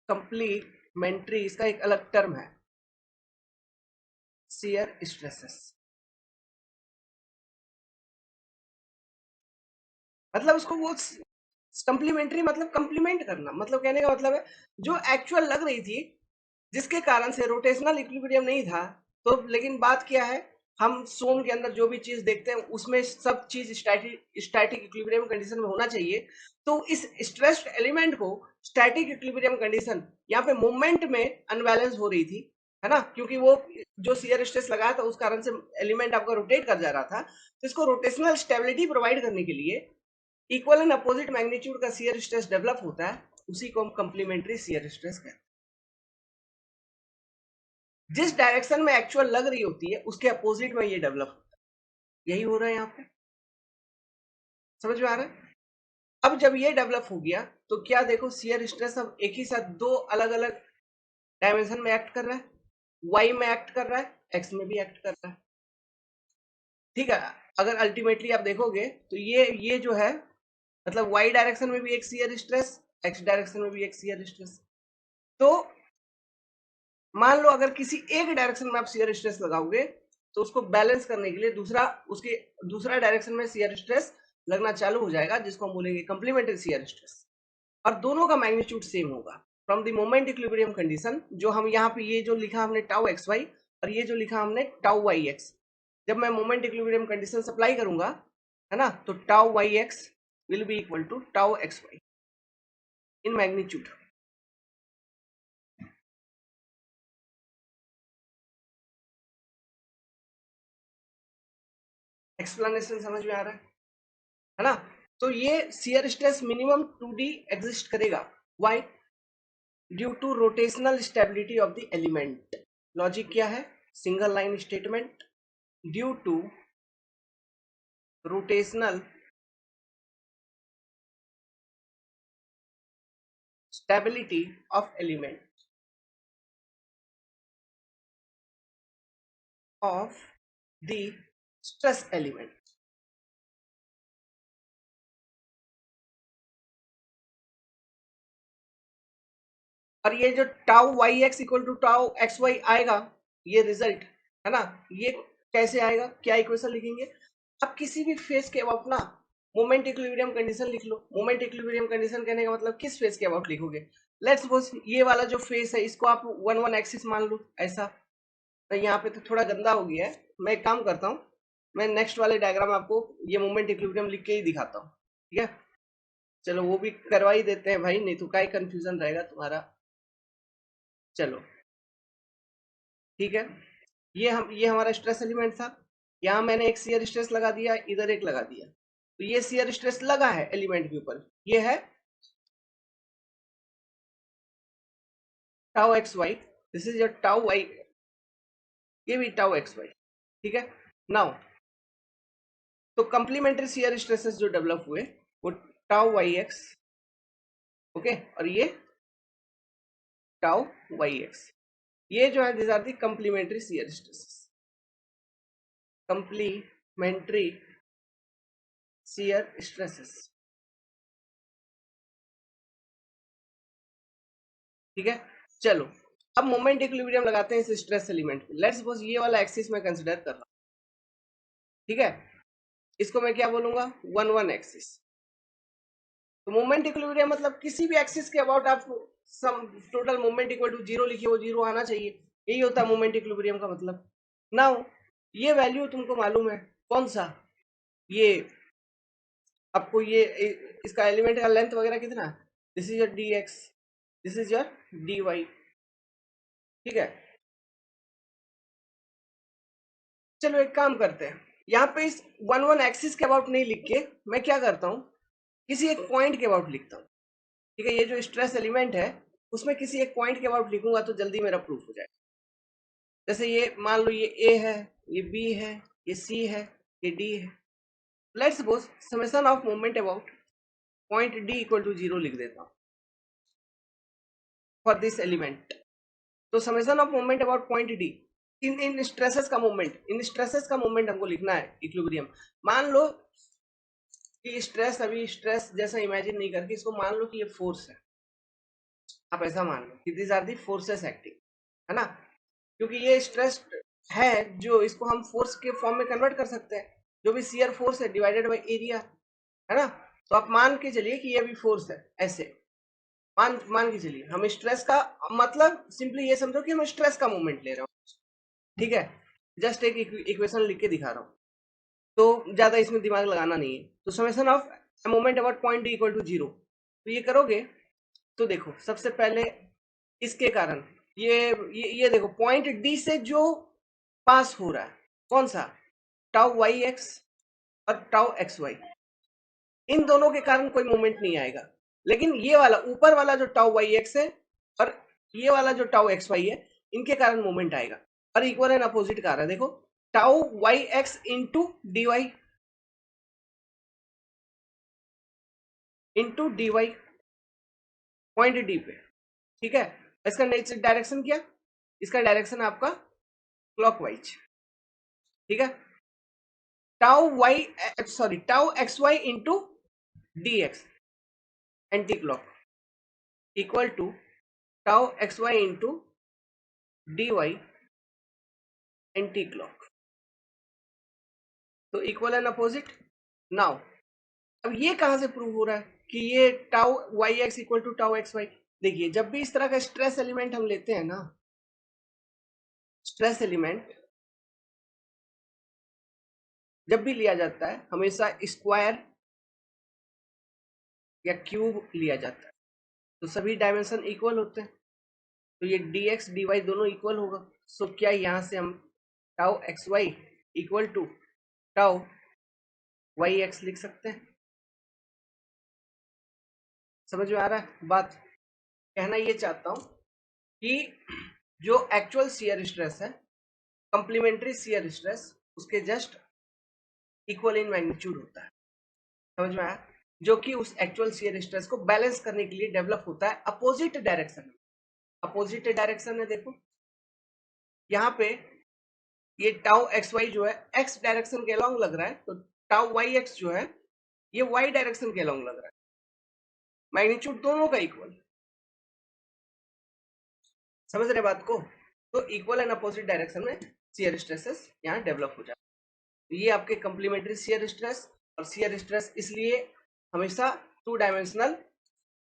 कंप्लीमेंट्री इसका एक अलग टर्म है, शियर स्ट्रेसेस। मतलब उसको वो कंप्लीमेंट्री मतलब कंप्लीमेंट करना, मतलब कहने का मतलब है जो एक्चुअल लग रही थी जिसके कारण से रोटेशनल इक्विलिब्रियम नहीं था, तो लेकिन बात क्या है, हम सोम के अंदर जो भी चीज देखते हैं उसमें सब चीज स्टैटिक स्टैटिक इक्विलिब्रियम कंडीशन में होना चाहिए। तो इस स्ट्रेस्ड एलिमेंट को स्टैटिक इक्विलिब्रियम कंडीशन यहाँ पे मूवमेंट में अनबैलेंस हो रही थी, है ना, क्योंकि वो जो शियर स्ट्रेस लगाया था उस कारण से एलिमेंट आपका रोटेट कर जा रहा था। तो इसको रोटेशनल स्टेबिलिटी प्रोवाइड करने के लिए इक्वल एंड अपोजिट मैग्नीट्यूड का शियर स्ट्रेस डेवलप होता है, उसी को हम कंप्लीमेंट्री शियर स्ट्रेस कहते हैं। जिस डायरेक्शन में एक्चुअल लग रही होती है उसके अपोजिट में ये डेवलप होता है, यही हो रहा है यहाँ पे, समझ में आ रहा है। अब जब ये डेवलप हो गया तो क्या देखो, शियर स्ट्रेस अब एक ही साथ दो अलग अलग डायमेंशन में एक्ट कर रहा है, वाई में एक्ट कर रहा है, एक्स में भी एक्ट कर रहा है, ठीक है। अगर अल्टीमेटली आप देखोगे तो ये जो है, मतलब वाई डायरेक्शन में भी एक शियर स्ट्रेस, एक्स डायरेक्शन में भी एक शियर स्ट्रेस। तो मान लो अगर किसी एक डायरेक्शन में आप शियर स्ट्रेस लगाओगे तो उसको बैलेंस करने के लिए दूसरा डायरेक्शन में शियर स्ट्रेस लगना चालू हो जाएगा, जिसको हम बोलेंगे कंप्लीमेंट्री शियर स्ट्रेस, और दोनों का मैग्नीट्यूड सेम होगा from the moment equilibrium condition. जो हम यहाँ पे ये जो लिखा हमने टाउ एक्स वाई, और ये जो लिखा हमने टाउ वाई एक्स, जब मैं मोमेंट इक्विलिब्रियम कंडीशन सप्लाई करूंगा, है ना, तो tau Y X will be equal to tau x Y in magnitude. Explanation समझ में आ रहा है ना। तो ये shear stress minimum 2D exist करेगा, why, due to rotational stability of the element. Logic क्या है, single line statement, due to rotational stability of element of the stress element. और ये जो tau Y x equal to tau x Y आएगा, ये result, है ना, ये कैसे आएगा, क्या इक्वेशन लिखेंगे, आप किसी भी फेज के अबाउट ना मोमेंट इक्विलिब्रियम कंडीशन लिख लो। मोमेंट इक्विलिब्रियम कंडीशन कहने का मतलब किस फेज के अबाउट लिखोगे। लेट्स सपोज ये वाला जो फेज है इसको आप वन वन एक्सिस मान लो, ऐसा। तो यहाँ पे तो थोड़ा गंदा हो गया है, मैं एक काम करता हूँ, मैं नेक्स्ट वाले डायग्राम आपको ये मोमेंट इक्विलिब्रियम लिख के ही दिखाता हूँ, ठीक है। चलो वो भी करवा ही देते हैं भाई, नहीं तो क्या कंफ्यूजन रहेगा तुम्हारा। चलो ठीक है, ये हमारा स्ट्रेस एलिमेंट था, यहाँ मैंने एक शियर स्ट्रेस लगा दिया, इधर एक लगा दिया, तो ये शियर स्ट्रेस लगा है एलिमेंट के ऊपर, ये है tau x Y, this is your tau Y, ये भी टाउ एक्स वाई, ठीक है। नाउ तो कंप्लीमेंट्री शियर स्ट्रेसेस जो डेवलप हुए वो टाउ वाई एक्स, ओके, और ये टाउ वाई एक्स, ये जो है this are the complementary shear stresses, complementary shear stresses, ठीक है। चलो अब मोमेंट इक्विलिब्रियम लगाते हैं इस स्ट्रेस एलिमेंट पे। लेट्स सपोज ये वाला एक्सिस मैं कंसीडर कर रहा हूँ, ठीक है, इसको मैं क्या बोलूंगा, वन वन एक्सिस। तो मोमेंट इक्विलिब्रियम मतलब किसी भी एक्सिस के अबाउट आप sum total moment equal to zero लिखिए, वो जीरो आना चाहिए, यही होता है मोमेंट इक्विलिब्रियम का मतलब। नाउ ये वैल्यू तुमको मालूम है कौन सा, ये आपको ये इसका एलिमेंट का लेंथ वगैरह कितना, this is your D X, this is your D Y, ठीक है। चलो एक काम करते हैं, यहाँ पे इस वन वन एक्सिस के अबाउट नहीं लिख के मैं क्या करता हूँ, किसी एक पॉइंट के अबाउट लिखता हूँ, ठीक है। ये जो स्ट्रेस एलिमेंट है उसमें किसी एक पॉइंट के अबाउट लिखूंगा तो जल्दी मेरा प्रूफ हो जाएगा। जैसे ये मान लो ये ए है, ये बी है, ये सी है, ये डी है। Let's suppose summation of moment about point D equal to zero लिख देता हूँ फॉर दिस एलिमेंट। तो summation of moment about point D इन इन स्ट्रेसेस का मोमेंट, इन स्ट्रेसेस का मोमेंट हमको लिखना है इक्विलिब्रियम। मान लो कि स्ट्रेस, अभी स्ट्रेस जैसा इमेजिन नहीं करके इसको मान लो कि ये फोर्स है, आप ऐसा मान लो कि this are the forces acting, है ना, क्योंकि ये स्ट्रेस है जो इसको हम फोर्स के फॉर्म में कन्वर्ट कर सकते हैं, जो भी शियर फोर्स है डिवाइडेड बाय एरिया, है ना। तो आप मान के चलिए कि ये अभी फोर्स है, ऐसे मान के चलिए। हम स्ट्रेस का मतलब सिंपली ये समझो कि हम स्ट्रेस का मूवमेंट ले रहे हो, ठीक है। जस्ट एक इक्वेशन लिख के दिखा रहा हूँ, तो ज्यादा इसमें दिमाग लगाना नहीं है। तो summation of moment about point D equal to zero, तो ये करोगे तो देखो सबसे पहले इसके कारण ये देखो पॉइंट डी से जो पास हो रहा है कौन सा, टाउ वाई एक्स और टाउ एक्स वाई, इन दोनों के कारण कोई मूवमेंट नहीं आएगा। लेकिन ये वाला ऊपर वाला जो टाउ वाई एक्स है और ये वाला जो टाउ एक्स वाई है, इनके कारण मूवमेंट आएगा। और इक्वल एंड अपोजिट का रहा है, देखो tau Y X into D Y into D Y point D पे, ठीक है। इसका नेचर डायरेक्शन क्या, इसका डायरेक्शन आपका क्लॉकवाइज, ठीक है। Tau y sorry tau x y into d x anti clock equal to tau x y into D y anti clock, तो इक्वल एंड अपोजिट। नाउ अब ये कहां से प्रूव हो रहा है कि ये tau Y x equal to tau x y. देखिए जब भी इस तरह का स्ट्रेस एलिमेंट हम लेते हैं ना, स्ट्रेस एलिमेंट जब भी लिया जाता है हमेशा स्क्वायर या क्यूब लिया जाता है, तो सभी डायमेंशन इक्वल होते हैं, तो ये डी एक्स डी वाई दोनों इक्वल होगा। सो क्या यहां से हम tau x y equal to tau Y x लिख सकते हैं। समझ में आ रहा है बात। कहना ये चाहता हूं कि जो एक्चुअल शियर स्ट्रेस है, कंप्लीमेंट्री शियर स्ट्रेस उसके जस्ट इक्वल इन मैग्नीट्यूड होता है। समझ में आया, जो कि उस एक्चुअल शियर स्ट्रेस को बैलेंस करने के लिए डेवलप होता है अपोजिट डायरेक्शन में। अपोजिट डायरेक्शन है, देखो यहाँ पे ये टाउ एक्स वाई जो है एक्स डायरेक्शन के अलॉन्ग लग रहा है, तो टाउ वाई एक्स जो है ये वाई डायरेक्शन के अलॉन्ग लग रहा है, मैग्नीट्यूड दोनों का इक्वल। समझ रहे बात को। तो इक्वल एंड अपोजिट डायरेक्शन में शियर स्ट्रेसेस यहाँ डेवलप हो जाते हैं। तो ये आपके कंप्लीमेंट्री शियर स्ट्रेस, और शियर स्ट्रेस इसलिए हमेशा टू डायमेंशनल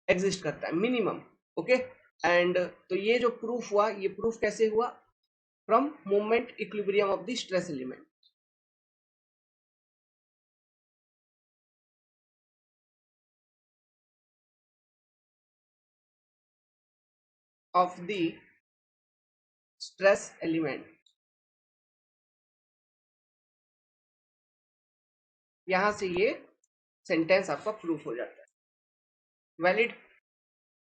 एग्जिस्ट करता है मिनिमम, ओके। एंड तो ये जो प्रूफ हुआ, ये प्रूफ कैसे हुआ, from moment equilibrium of the stress element of the stress element. यहां से ये सेंटेंस आपका प्रूफ हो जाता है, वैलिड।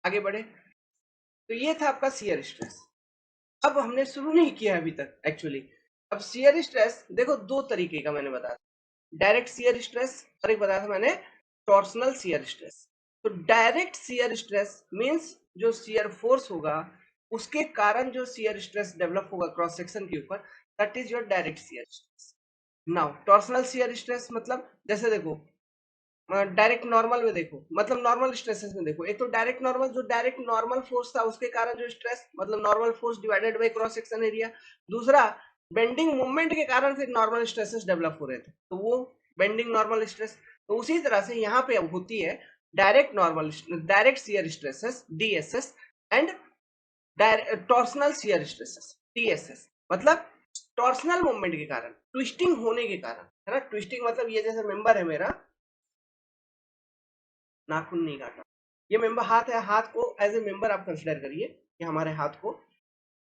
आगे बढ़े, तो ये था आपका शियर स्ट्रेस। अब हमने शुरू नहीं किया अभी तक एक्चुअली। अब शियर स्ट्रेस देखो दो तरीके का मैंने बताया, डायरेक्ट शियर स्ट्रेस और एक बताया था मैंने टॉर्सनल शियर स्ट्रेस। तो डायरेक्ट शियर स्ट्रेस मींस जो शियर फोर्स होगा उसके कारण जो शियर स्ट्रेस डेवलप होगा क्रॉस सेक्शन के ऊपर, that is your direct shear stress. Now torsional shear stress मतलब जैसे देखो डायरेक्ट नॉर्मल में देखो, मतलब नॉर्मल स्ट्रेसेस में देखो, एक तो डायरेक्ट नॉर्मल जो डायरेक्ट नॉर्मल फोर्स था उसके कारण जो स्ट्रेस, मतलब normal force divided by cross section area. दूसरा बेंडिंग मूवमेंट के कारण फिर नॉर्मल स्ट्रेसेस डेवलप हो रहे थे, तो वो बेंडिंग नॉर्मल स्ट्रेस। तो उसी तरह से यहाँ पे अब होती है direct normal direct shear stresses DSS and torsional shear stresses TSS, मतलब टॉर्सनल मूवमेंट के कारण, ट्विस्टिंग होने के कारण, है ना। ट्विस्टिंग मतलब ये जैसे मेंबर है मेरा, नाखून नहीं काटा, ये मेंबर हाथ है, हाथ को एज ए मेंबर आप कंसिडर करिए कि हमारे हाथ को।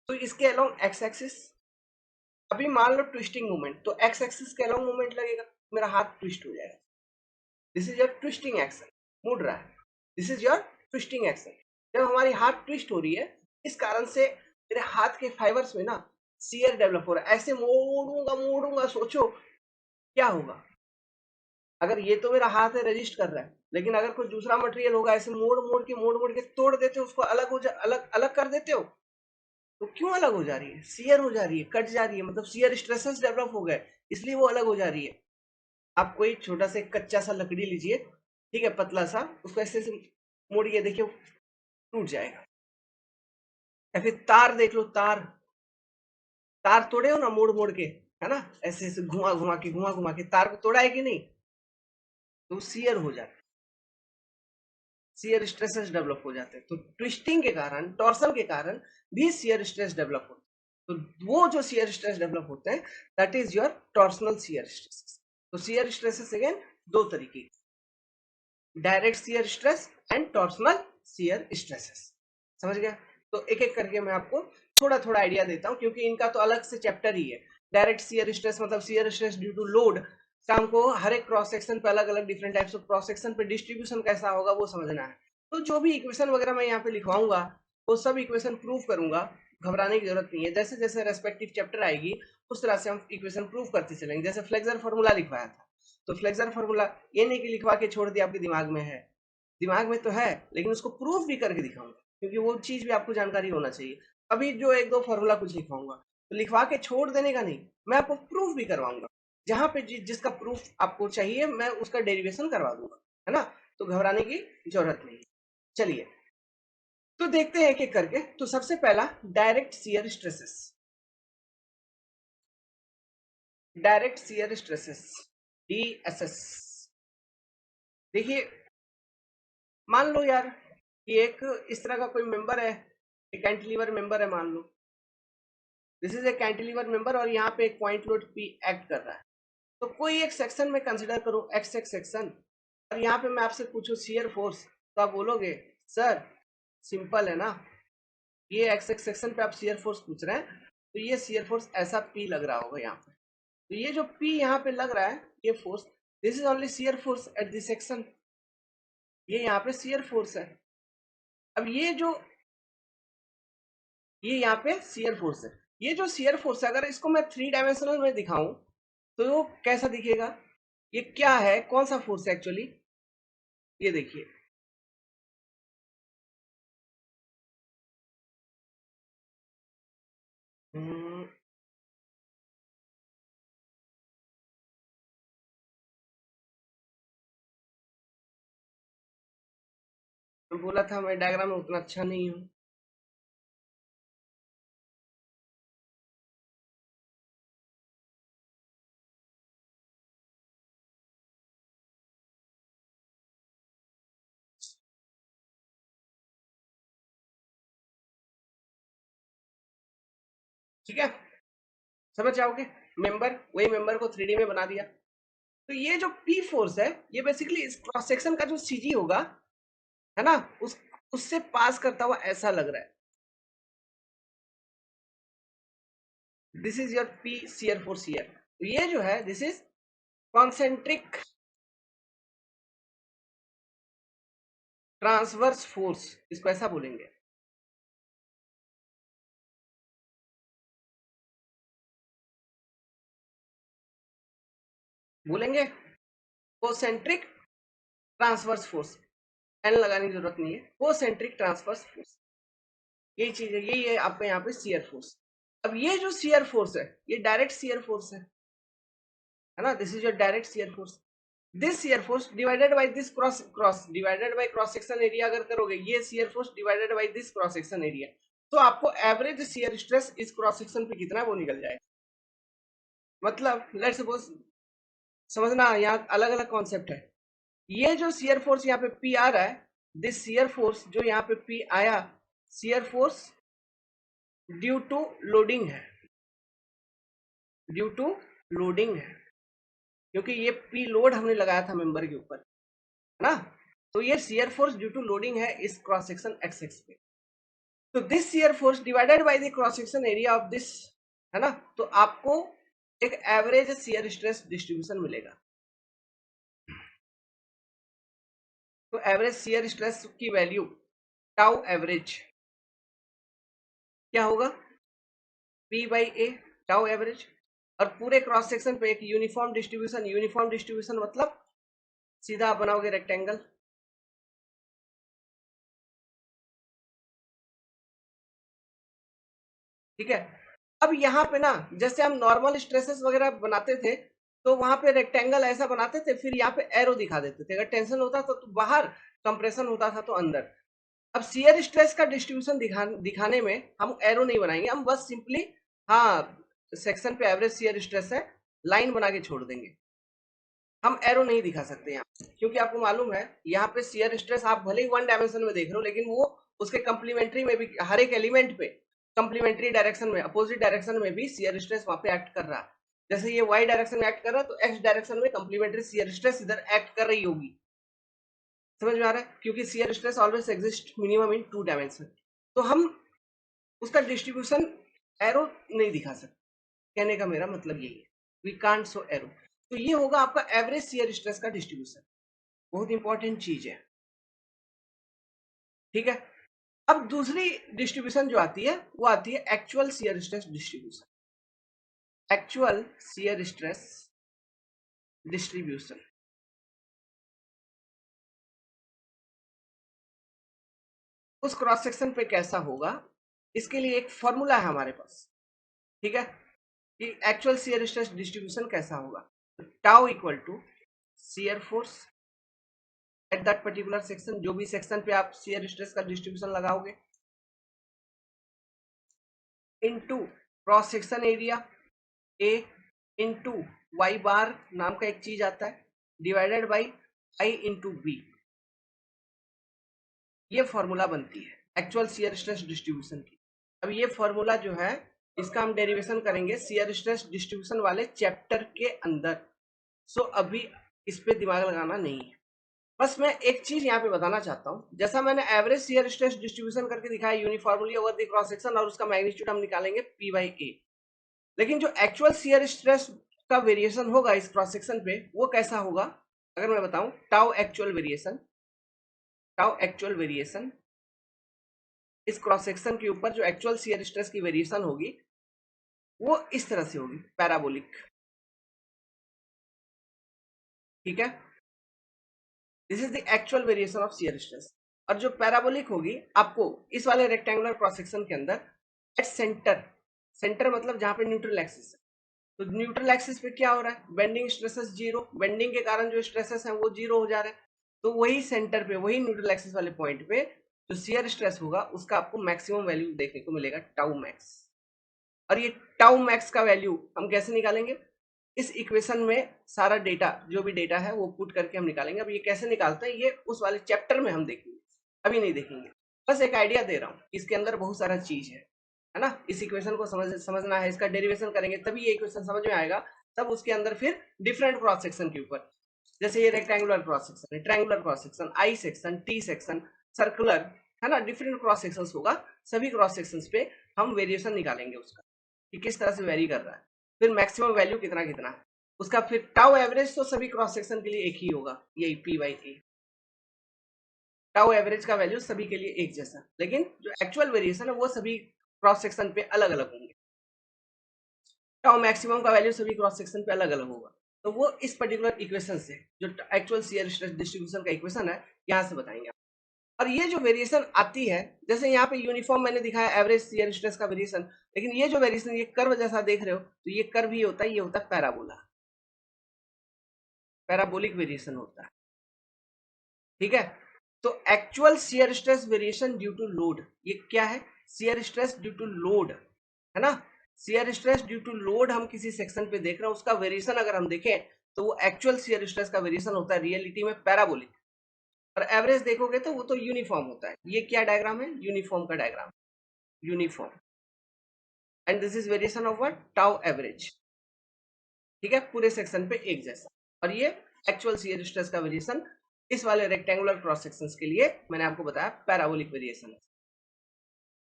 तो इसके अलोंग एक्स एक्सिस, अभी मान लो ट्विस्टिंग मूवमेंट, तो एक्स एक्सिस के अलोंग मूवमेंट लगेगा, मेरा हाथ ट्विस्ट हो जाएगा। This is your twisting action, मुड़ रहा है, this is your twisting action. जब हमारी हाथ ट्विस्ट हो रही है, इस कारण से मेरे हाथ के फाइबर्स में ना शियर डेवलप हो रहा है, ऐसे मोड़ूंगा मोड़ूंगा, सोचो क्या होगा। अगर ये तो मेरा हाथ है रजिस्ट कर रहा है, लेकिन अगर कोई दूसरा मटेरियल होगा, ऐसे मोड़ मोड़ के तोड़ देते हो उसको, अलग हो जा अलग अलग कर देते हो, तो क्यों अलग हो जा रही है, शियर हो जा रही है, कट जा रही है, मतलब शियर स्ट्रेसेस डेवलप हो गए, इसलिए वो अलग हो जा रही है। आप कोई छोटा सा कच्चा सा लकड़ी लीजिए, ठीक है, पतला सा, उसको ऐसे ऐसे मोड़िए, देखिए टूट जाएगा। या फिर तार देख लो, तार तार तोड़े हो ना मोड़ मोड़ के, है ना, ऐसे ऐसे घुमा घुमा के तार को तोड़ा है कि नहीं, तो शियर हो जाता है। शियर स्ट्रेसेस डेवलप हो जाते हैं। तो ट्विस्टिंग के कारण, टॉर्सन के कारण भी शियर स्ट्रेस डेवलप होते हैं। तो वो जो शियर स्ट्रेस डेवलप होते हैं, that is your torsional shear stresses. तो शियर स्ट्रेसेस अगेन दो तरीके, direct shear stress and torsional shear stresses. समझ गया? तो एक एक करके मैं आपको थोड़ा थोड़ा आइडिया देता हूँ, क्योंकि इनका तो अलग से चैप्टर ही है। डायरेक्ट शियर स्ट्रेस मतलब shear stress due to load, शाम को हर एक क्रॉस सेक्शन पे अलग अलग different types of cross section पे डिस्ट्रीब्यूशन कैसा होगा वो समझना है। तो जो भी इक्वेशन वगैरह मैं यहाँ पे लिखवाऊंगा वो सब इक्वेशन प्रूव करूंगा, घबराने की जरूरत नहीं है। जैसे जैसे रेस्पेक्टिव चैप्टर आएगी उस तरह से हम इक्वेशन प्रूव करते चलेंगे। जैसे फ्लेक्सर फॉर्मूला लिखवाया था, तो फ्लेक्सर फॉर्मूला ये नहीं कि लिखवा के छोड़ दिया, आपके दिमाग में है, दिमाग में तो है, लेकिन उसको प्रूफ भी करके दिखाऊंगा, क्योंकि वो चीज भी आपको जानकारी होना चाहिए। अभी जो एक दो फॉर्मूला कुछ लिखवाऊंगा तो लिखवा के छोड़ देने का नहीं, मैं आपको प्रूफ भी करवाऊंगा। जहां पे जिसका प्रूफ आपको चाहिए मैं उसका डेरिवेशन करवा दूंगा, है ना? तो घबराने की जरूरत नहीं। चलिए तो देखते हैं एक एक करके। तो सबसे पहला direct shear stresses, direct shear stresses, DSS. देखिए, मान लो यार कि एक इस तरह का कोई मेंबर है, एक कैंटिलीवर मेंबर है मान लो, this is a cantilever member, और यहाँ पे एक पॉइंट लोड पी एक्ट कर रहा है। तो कोई एक सेक्शन में कंसिडर करो एक्स एक्स सेक्शन, और यहाँ पे मैं आपसे पूछूं शियर फोर्स, तो आप बोलोगे सर सिंपल है ना, ये एक्स एक्स सेक्शन पे आप शियर फोर्स पूछ रहे हैं, तो ये शियर फोर्स ऐसा पी लग रहा होगा यहाँ पे। तो ये जो पी यहाँ पे लग रहा है ये force, this is only shear force at this section, ये यहाँ पे शियर फोर्स है। अब ये यहाँ पे शियर फोर्स है। ये जो शियर फोर्स है अगर इसको मैं थ्री डायमेंशनल में दिखाऊं तो वो कैसा दिखेगा? ये क्या है, कौन सा फोर्स है एक्चुअली? ये देखिए, हम्म, मैं बोला था मैं डायग्राम में उतना अच्छा नहीं हूँ। ठीक है, समझ जाओगे। मेंबर, वही मेंबर को थ्री डी में बना दिया। तो ये जो पी फोर्स है ये बेसिकली इस क्रॉस सेक्शन का जो सीजी होगा, है ना, उससे पास करता हुआ ऐसा लग रहा है। This is your P shear force here. तो ये जो है this is concentric transverse force, इसको ऐसा बोलेंगे। बोलेंगे कोसेंट्रिक ट्रांसवर्स फोर्स, एन लगाने की जरूरत नहीं है, कोसेंट्रिक ट्रांसवर्स फोर्स, यही चीज है, यही है आपका यहाँ पे शियर फोर्स। अब ये जो शियर फोर्स है ये डायरेक्ट शियर फोर्स है ना, this is your direct shear force. This shear force divided by this cross cross divided by cross section area अगर करोगे, ये shear force divided by this cross section area, तो आपको average shear stress इस cross section पे कितना है वो निकल जाएगा। मतलब लेट्स सपोज, समझना यहाँ अलग अलग कॉन्सेप्ट है। ये जो शियर फोर्स यहाँ पे पी आ रहा है, दिस शियर फोर्स जो यहाँ पे पी आया, shear force due to loading है, ड्यू टू लोडिंग है, क्योंकि ये पी लोड हमने लगाया था मेंबर के ऊपर, है ना। तो ये shear force due to loading है इस क्रॉस सेक्शन एक्स एक्स पे। तो this shear force divided by the cross section area of this, है ना, तो आपको एक एवरेज शियर स्ट्रेस डिस्ट्रीब्यूशन मिलेगा। तो एवरेज शियर स्ट्रेस की वैल्यू टाउ एवरेज क्या होगा? P by A, tau average. और पूरे क्रॉस सेक्शन पे एक यूनिफॉर्म डिस्ट्रीब्यूशन, यूनिफॉर्म डिस्ट्रीब्यूशन मतलब सीधा आप बनाओगे रेक्टेंगल, ठीक है। अब यहाँ पे ना जैसे हम नॉर्मल स्ट्रेसेस वगैरह बनाते थे तो वहां पे रेक्टेंगल ऐसा बनाते थे, फिर यहाँ पे एरो दिखा देते थे, अगर टेंशन होता था तो बाहर, कंप्रेशन होता था तो अंदर। अब शियर स्ट्रेस का डिस्ट्रीब्यूशन दिखाने में हम एरो नहीं बनाएंगे, हम बस सिंपली, हाँ, सेक्शन पे एवरेज शियर स्ट्रेस है, लाइन बना के छोड़ देंगे। हम एरो नहीं दिखा सकते यहाँ, क्योंकि आपको मालूम है यहाँ पे शियर स्ट्रेस आप भले ही वन डायमेंशन में देख रहे हो, लेकिन वो उसके कंप्लीमेंट्री में भी हर एक एलिमेंट पे कंप्लीमेंट्री डायरेक्शन में, अपोजिट डायरेक्शन में भी शियर स्ट्रेस वहां पे एक्ट कर रहा है। जैसे ये वाई डायरेक्शन में एक्ट कर रहा है, तो एक्स डायरेक्शन में कंप्लीमेंट्री शियर स्ट्रेस इधर एक्ट कर रही होगी। समझ में आ रहा है? क्योंकि shear stress always exist minimum in two dimension. तो हम उसका डिस्ट्रीब्यूशन एरो नहीं दिखा सकते, कहने का मेरा मतलब यही है, वी कांट शो एरो। तो ये होगा आपका एवरेज शियर स्ट्रेस का डिस्ट्रीब्यूशन, बहुत इंपॉर्टेंट चीज है। ठीक है, अब दूसरी डिस्ट्रीब्यूशन जो आती है वो आती है actual shear stress distribution. Actual shear stress distribution उस क्रॉस सेक्शन पे कैसा होगा, इसके लिए एक फॉर्मूला है हमारे पास। ठीक है, कि एक्चुअल शियर स्ट्रेस डिस्ट्रीब्यूशन कैसा होगा। Tau equal to shear force at that particular section, जो भी सेक्शन पे आप शियर स्ट्रेस का डिस्ट्रीब्यूशन लगाओगे, into cross section area A into Y bar नाम का एक चीज आता है, divided by I into B. ये फॉर्मूला बनती है एक्चुअल शियर स्ट्रेस डिस्ट्रीब्यूशन की। अब ये फॉर्मूला जो है इसका हम डेरिवेशन करेंगे शियर स्ट्रेस डिस्ट्रीब्यूशन वाले चैप्टर के अंदर। सो अभी इस पे दिमाग लगाना नहीं है। बस मैं एक चीज यहाँ पे बताना चाहता हूँ, जैसा मैंने एवरेज शियर स्ट्रेस डिस्ट्रीब्यूशन करके दिखाया uniformly over the cross section, और उसका मैग्नीट्यूड हम निकालेंगे पी बाई ए। लेकिन जो एक्चुअल शियर स्ट्रेस का वेरिएशन होगा इस क्रॉस सेक्शन पे वो कैसा होगा, अगर मैं बताऊं tau actual variation, tau actual variation इस क्रॉस सेक्शन के ऊपर जो एक्चुअल शियर स्ट्रेस की वेरिएशन होगी वो इस तरह से होगी, पैराबोलिक। ठीक है, this is the actual variation of shear stress. और जो पैराबोलिक होगी आपको इस वाले रेक्टेंगुलर क्रॉस सेक्शन के अंदर एट सेंटर, सेंटर मतलब जहां पे न्यूट्रल एक्सिस है, तो न्यूट्रल एक्सिस पे क्या हो रहा है, बेंडिंग स्ट्रेसेस जीरो, बेंडिंग के कारण जो स्ट्रेसेस हैं वो जीरो हो जा रहे हैं। तो वही सेंटर पे, वही न्यूट्रल एक्सिस वाले पॉइंट पे जो शियर स्ट्रेस होगा उसका आपको मैक्सिमम वैल्यू देखने को मिलेगा, टाउ मैक्स। और ये टाउ मैक्स का वैल्यू हम कैसे निकालेंगे, इस इक्वेशन में सारा डेटा, जो भी डेटा है वो पुट करके हम निकालेंगे। अब ये कैसे निकालते हैं ये उस वाले चैप्टर में हम देखेंगे, अभी नहीं देखेंगे। बस एक आइडिया दे रहा हूँ, इसके अंदर बहुत सारा चीज है ना। इस इक्वेशन को समझना है, इसका डेरिवेशन करेंगे तभी ये इक्वेशन समझ में आएगा। तब उसके अंदर फिर डिफरेंट क्रॉस सेक्शन के ऊपर, जैसे ये रेक्टेंगुलर क्रॉस सेक्शन है, triangular cross section, I section, T section, circular, है ना, डिफरेंट क्रॉस सेक्शंस होगा। सभी क्रॉस सेक्शंस पे हम वेरिएशन निकालेंगे उसका, कि किस तरह से वेरी कर रहा है, फिर मैक्सिमम वैल्यू कितना कितना है उसका, फिर टाउ एवरेज तो सभी क्रॉस सेक्शन के लिए एक ही होगा, यही P by A. Tau average का वैल्यू सभी के लिए एक जैसा, लेकिन जो एक्चुअल वेरिएशन है वो सभी क्रॉस सेक्शन पे अलग अलग होंगे। टाउ मैक्सिमम का वैल्यू सभी क्रॉस सेक्शन पे अलग अलग होगा। तो वो इस पर्टिकुलर इक्वेशन से, जो एक्चुअल शियर स्ट्रेस डिस्ट्रीब्यूशन का इक्वेशन है, यहाँ से बताएंगे। और ये जो वेरिएशन आती है, जैसे यहाँ पे यूनिफॉर्म मैंने दिखाया एवरेज शियर स्ट्रेस का वेरिएशन, लेकिन ये जो वेरिएशन ये कर्व जैसा देख रहे हो, तो ये कर्व ही होता है, ये होता है पैराबोला, पैराबोलिक वेरिएशन होता है। ठीक है, तो actual shear stress variation due to load, ये क्या है, shear stress due to load, है ना। Shear stress due to load हम किसी सेक्शन पे देख रहे हैं, उसका वेरिएशन अगर हम देखें तो वो एक्चुअल शियर स्ट्रेस का वेरिएशन होता है, रियलिटी में पैराबोलिक। और एवरेज देखोगे तो वो तो यूनिफॉर्म होता है। ये क्या डायग्राम है, यूनिफॉर्म का diagram, uniform, and this is variation of what, tau average. ठीक है, पूरे सेक्शन पे एक जैसा। और ये एक्चुअल शियर स्ट्रेस का वेरिएशन इस वाले रेक्टेंगुलर क्रॉस सेक्शंस के लिए मैंने आपको बताया पैराबोलिक वेरिएशन।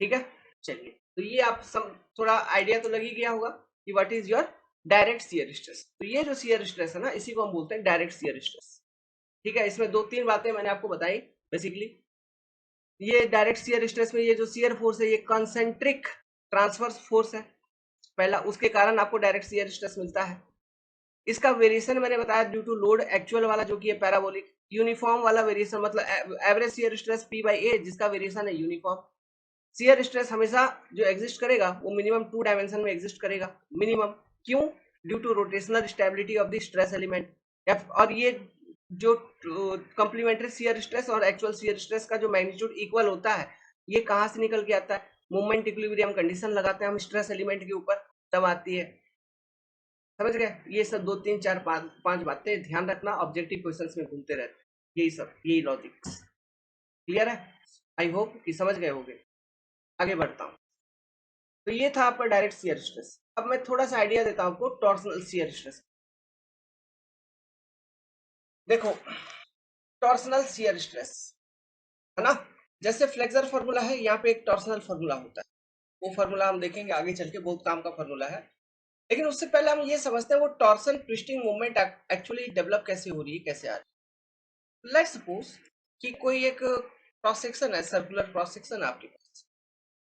ठीक है, चलिए, तो ये आप सब थोड़ा आइडिया तो लग ही गया होगा कि what is your direct shear stress. तो ये जो शियर स्ट्रेस है ना, इसी को हम बोलते हैं डायरेक्ट शियर स्ट्रेस। ठीक है, इसमें दो तीन बातें मैंने आपको बताई बेसिकली। ये डायरेक्ट शियर स्ट्रेस में ये जो शियर फोर्स है ये कॉन्सेंट्रिक ट्रांसवर्स फोर्स है पहला, उसके कारण आपको डायरेक्ट शियर स्ट्रेस मिलता है। इसका वेरिएशन मैंने बताया ड्यू टू लोड, एक्चुअल वाला जो कि है पैराबोलिक, यूनिफॉर्म वाला वेरिएशन मतलब average shear stress P by A, जिसका वेरिएशन है यूनिफॉर्म। शियर स्ट्रेस हमेशा जो एग्जिस्ट करेगा वो मिनिमम टू डायमेंशन में एग्जिस्ट करेगा, मिनिमम। क्यों, due to rotational stability of the stress element. और ये जो कंप्लीमेंट्री शियर स्ट्रेस और एक्चुअल शियर स्ट्रेस का जो मैग्नीट्यूड इक्वल होता है, ये कहां से निकल के आता है, मोमेंट इक्विलिब्रियम कंडीशन लगाते हैं हम स्ट्रेस एलिमेंट के ऊपर, तब आती है। समझ गए? ये सब 2 3 4 5 बातें ध्यान रखना, ऑब्जेक्टिव क्वेश्चंस में घूमते रहते हैं। यही सब, यही लॉजिक। क्लियर है? आई होप कि समझ गए होंगे। आगे बढ़ता हूँ। तो ये था आपका डायरेक्ट शियर स्ट्रेस। अब मैं थोड़ा सा आइडिया देता हूँ आपको टॉर्सनल शियर स्ट्रेस। देखो, टॉर्सनल शियर स्ट्रेस है ना, जैसे फ्लेक्सर फॉर्मूला है, यहाँ पे एक टॉर्सनल फॉर्मूला होता है। वो फॉर्मूला हम देखेंगे आगे चल के, बहुत काम का फॉर्मूला है। लेकिन उससे पहले हम ये समझते हैं वो torsion twisting movement actually develop कैसे हो रही है, कैसे आ रही है। लेट्स सपोज कि कोई एक क्रॉस सेक्शन है, सर्कुलर क्रॉस सेक्शन है आपके पास,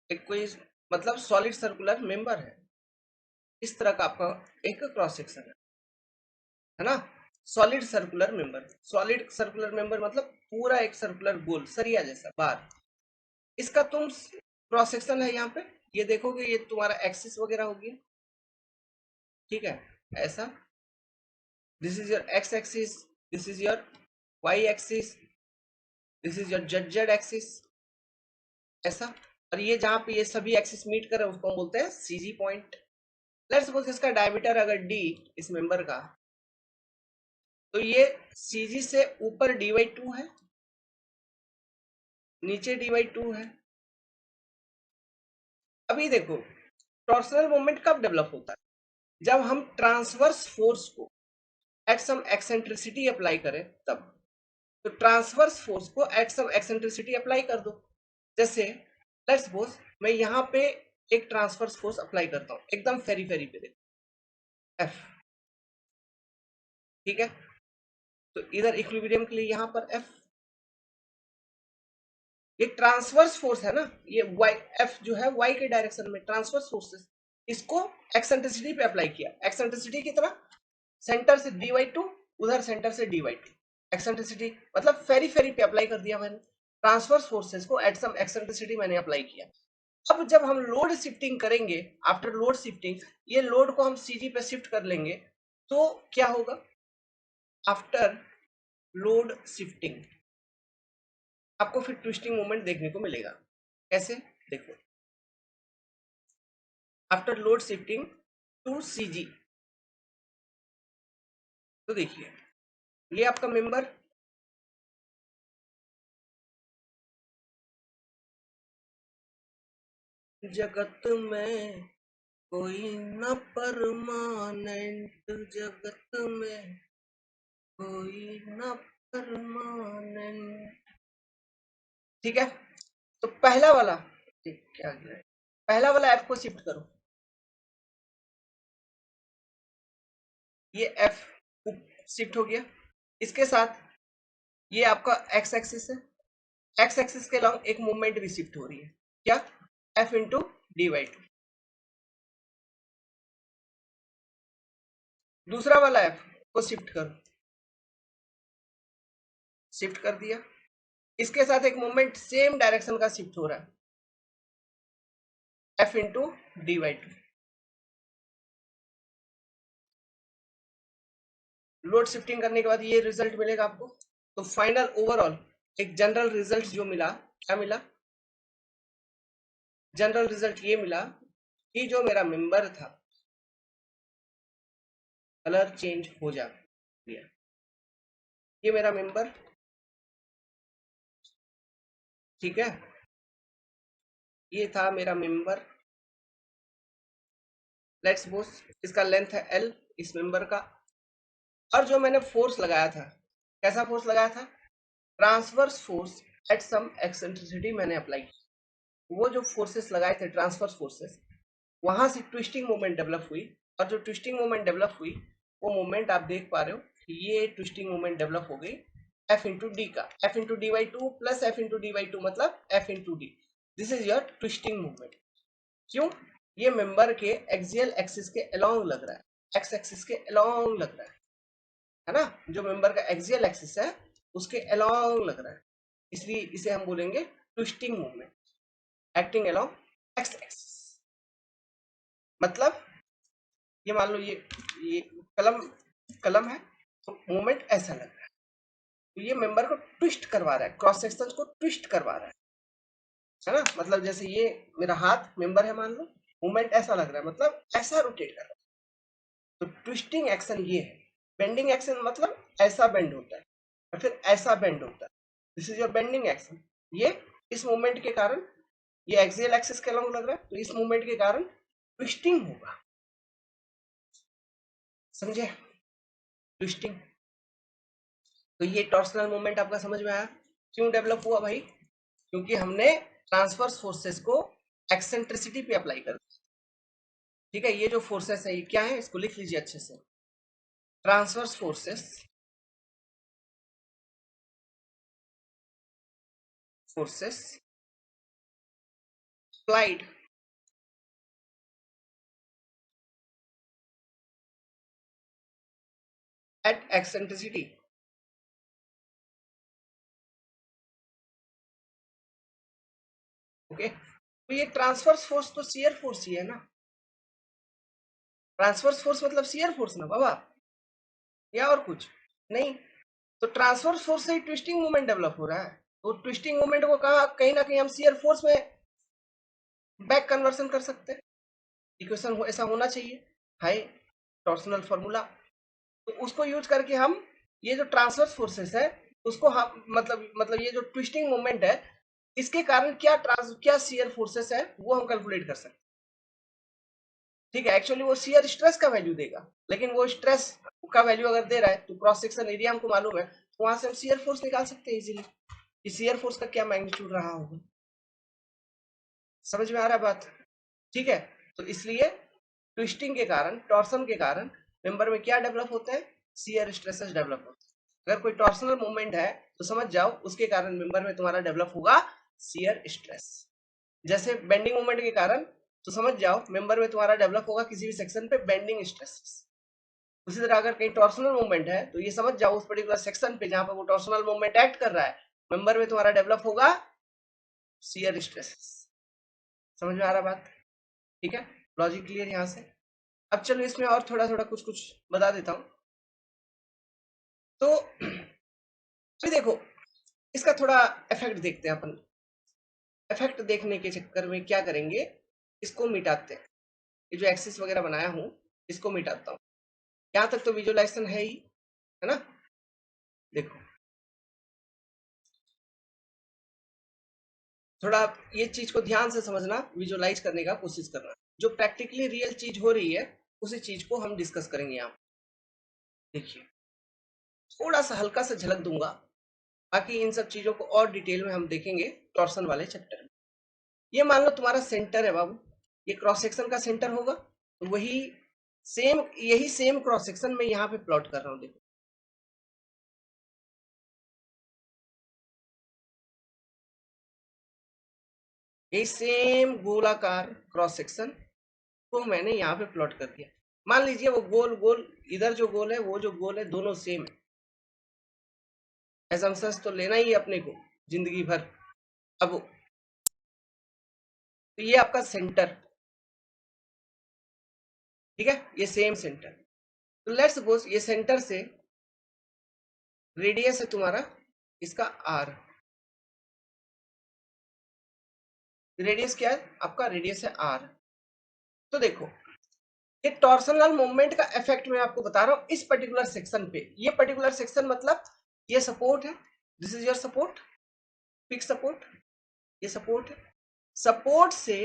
एक कोई मतलब सॉलिड सर्कुलर मेंबर है, इस तरह का आपका एक क्रॉस सेक्शन है ना। Solid circular member, solid circular member मतलब पूरा एक सर्कुलर गोल सरिया जैसा बार, इसका तुम क्रॉस सेक्शन है यहाँ पे, ये देखोगे ये तुम्हारा एक्सिस वगैरह होगी, ठीक है, ऐसा। This is your x axis, this is your y axis, this is your z z axis, ऐसा। और ये जहां पे ये सभी एक्सिस मीट कर रहे हैं उसको हम बोलते हैं सीजी पॉइंट। लेट्स सपोज इसका डायमीटर अगर डी, इस मेंबर का, तो ये सीजी से ऊपर डी बाई टू है, नीचे डी बाई टू है। अभी देखो, टॉर्सनल मोमेंट कब डेवलप होता है, जब हम ट्रांसवर्स फोर्स को एट सम एक्सेंट्रिसिटी अप्लाई करें तब। तो ट्रांसवर्स फोर्स को एट सम एक्सेंट्रिसिटी अप्लाई कर दो। जैसे लेट्स सपोज मैं यहाँ पे एक ट्रांसवर्स फोर्स अप्लाई करता हूँ एकदम फेरी फेरी पे, देखो एफ, ठीक है। तो इधर इक्विलिब्रियम के लिए यहाँ पर एफ, ये ट्रांसवर्स फोर्स है ना, ये वाई, एफ जो है वाई के डायरेक्शन में ट्रांसवर्स फोर्सेस, इसको एक्सेंट्रिसिटी पे अप्लाई किया, एक्सेंट्रिसिटी की तरह, सेंटर से डी वाई टू, उधर सेंटर से डी वाई टू, एक्सेंट्रिसिटी मतलब फेरी फेरी पे अप्लाई कर दिया मैंने, ट्रांसवर्स फोर्सेस को एट सम एक्सेंट्रिसिटी मैंने अप्लाई किया। अब जब हम लोड शिफ्टिंग करेंगे, आफ्टर लोड शिफ्टिंग, ये लोड को हम सीजी पे शिफ्ट कर लेंगे, तो क्या होगा, आफ्टर लोड शिफ्टिंग आपको फिर ट्विस्टिंग मोमेंट देखने को मिलेगा। कैसे, देखो, after load shifting to CG, तो देखिए ये आपका मेंबर, जगत में कोई न परमानेंट, जगत में कोई न परमानेंट, ठीक है। तो पहला वाला, क्या गया, पहला वाला एफ को शिफ्ट करो, ये एफ शिफ्ट हो गया, इसके साथ ये आपका एक्स एक्सिस है, एक्स एक्सिस के अलॉन्ग एक मूवमेंट भी शिफ्ट हो रही है, क्या, f into D Y two. दूसरा वाला एफ को शिफ्ट करो, शिफ्ट कर दिया, इसके साथ एक मूवमेंट सेम डायरेक्शन का शिफ्ट हो रहा है, f into D Y two. Load shifting करने के बाद ये रिजल्ट मिलेगा आपको। तो फाइनल ओवरऑल एक जनरल रिजल्ट जो मिला, क्या मिला, जनरल रिजल्ट ये मिला कि जो मेरा मेंबर था कलर चेंज हो जा गया, ये मेरा मेंबर, ठीक है, ये था मेरा मेंबर। लेट्स सपोज इसका लेंथ है एल, इस मेंबर का, और जो मैंने फोर्स लगाया था, कैसा फोर्स लगाया था, transverse force at some eccentricity मैंने अप्लाई की। वो जो फोर्सेस लगाए थे ट्रांसवर्स फोर्सेस, वहां से ट्विस्टिंग मोमेंट डेवलप हुई, और जो ट्विस्टिंग मोमेंट डेवलप हुई वो मोमेंट आप देख पा रहे हो, ये ट्विस्टिंग मोमेंट डेवलप हो गई एफ इंटू डी का, F into D Y two plus F into D Y two मतलब F into D. This is your twisting movement. क्यों, ये मेंबर के एक्सियल एक्सिस के अलोंग लग रहा है, एक्स एक्सिस के अलोंग लग रहा है ना, जो मेंबर का एक्सियल एक्सिस है उसके अलोंग लग रहा है, इसलिए इसे हम बोलेंगे twisting movement, acting along x axis. मतलब ये मान लो ये कलम, कलम है, तो मूवमेंट ऐसा लग रहा है, तो ये मेंबर को ट्विस्ट करवा रहा है, क्रॉस सेक्शन को ट्विस्ट करवा रहा है ना। मतलब जैसे ये मेरा हाथ मेंबर है मान लो, मूवमेंट ऐसा लग रहा है, मतलब ऐसा रोटेट कर रहा है, तो ट्विस्टिंग एक्शन ये है। बेंडिंग एक्शन मतलब ऐसा बेंड होता है और फिर ऐसा बेंड होता है, this is your bending action. ये इस मूवमेंट के कारण, ये एक्सियल एक्सिस के अलॉन्ग लग रहा है, तो इस मूवमेंट के कारण ट्विस्टिंग होगा, समझे? ट्विस्टिंग। तो ये टॉर्सनल मूवमेंट आपका समझ में आया क्यों डेवलप हुआ भाई? क्योंकि हमने ट्रांसवर्स फोर्सेस को एक्सेंट्रिसिटी पे अप्लाई कर दिया। ठीक है, ये जो फोर्सेस है ये क्या है, इसको लिख लीजिए अच्छे से। Transverse forces applied at eccentricity. Okay, तो ये ट्रांसवर्स फोर्स तो शियर फोर्स ही है ना। ट्रांसवर्स फोर्स मतलब शियर फोर्स ना बाबा, या और कुछ नहीं। तो ट्रांसवर्स फोर्स से ही ट्विस्टिंग मूवमेंट डेवलप हो रहा है, तो ट्विस्टिंग मूवमेंट को कहा कहीं ना कहीं हम शियर फोर्स में बैक कन्वर्सन कर सकते हैं। इक्वेशन ऐसा होना चाहिए, हाई टॉर्सनल फॉर्मूला। तो उसको यूज करके हम ये जो ट्रांसवर्स फोर्सेस है उसको हम मतलब ये जो ट्विस्टिंग मूवमेंट है इसके कारण क्या शियर फोर्सेस है वो हम कैलकुलेट कर सकते हैं। ठीक है, एक्चुअली वो शियर स्ट्रेस का वैल्यू देगा, लेकिन वो स्ट्रेस का वैल्यू अगर दे रहा है तो क्रॉस सेक्शन एरिया हमको मालूम है, तो वहां से हम शियर फोर्स निकाल सकते हैं इजीली, कि शियर फोर्स का क्या मैग्नीट्यूड रहा होगा। समझ में आ रहा है बात? ठीक है, तो इसलिए ट्विस्टिंग के कारण, टॉर्सन के कारण मेंबर में क्या डेवलप होते हैं, शियर स्ट्रेसेस डेवलप होते हैं। अगर कोई टॉर्सनल मूवमेंट है तो समझ जाओ उसके कारण मेंबर में तुम्हारा डेवलप होगा शियर स्ट्रेस। जैसे बेंडिंग मूवमेंट के कारण, तो समझ जाओ मेंबर में तुम्हारा डेवलप होगा किसी भी सेक्शन पे बेंडिंग स्ट्रेस। उसी तरह अगर कहीं टॉर्सनल मूवमेंट है तो ये समझ जाओ उस पर्टिकुलर सेक्शन पे जहां पर वो टॉर्सनल मूवमेंट एक्ट कर रहा है, मेंबर में तुम्हारा डेवलप होगा शियर स्ट्रेस। समझ में आ रहा बात? ठीक है, लॉजिक क्लियर यहाँ से? अब चलो इसमें और थोड़ा थोड़ा कुछ कुछ बता देता हूँ। तो अभी देखो, इसका थोड़ा इफेक्ट देखते हैं अपन। इफेक्ट देखने के चक्कर में क्या करेंगे, इसको मिटाते हैं। ये जो एक्सिस वगैरह बनाया हूँ इसको मिटाता हूँ। यहाँ तक तो विजुअलाइजेशन है ही, है ना? देखो, थोड़ा ये चीज को ध्यान से समझना, विजुअलाइज करने का कोशिश करना। जो प्रैक्टिकली रियल चीज हो रही है उसी चीज को हम डिस्कस करेंगे यहाँ। देखिए, थोड़ा सा हल्का सा झलक दूंगा, बाकी इन सब चीजों को और डिटेल में हम देखेंगे टॉर्सन वाले चैप्टर में। ये मान लो तुम्हारा सेंटर है बाबू, ये क्रॉस सेक्शन का सेंटर होगा, तो वही सेम, यही सेम क्रॉस सेक्शन मैं यहाँ पे प्लॉट कर रहा हूँ। देखो, यही सेम गोलाकार क्रॉस सेक्शन को मैंने यहाँ पे प्लॉट कर दिया। मान लीजिए वो गोल गोल, इधर जो गोल है वो जो गोल है दोनों सेम है। एजम्पशंस तो लेना ही है अपने को जिंदगी भर। अब तो ये आपका सेंटर, ठीक है, ये सेम सेंटर। तो लेट्स सपोज ये सेंटर से रेडियस है तुम्हारा इसका आर। रेडियस क्या है आपका, रेडियस है आर। तो देखो, ये टॉर्सनल मूवमेंट का इफेक्ट मैं आपको बता रहा हूं इस पर्टिकुलर सेक्शन पे। ये पर्टिकुलर सेक्शन मतलब ये सपोर्ट है, this is your support, fix support, ये सपोर्ट है। सपोर्ट से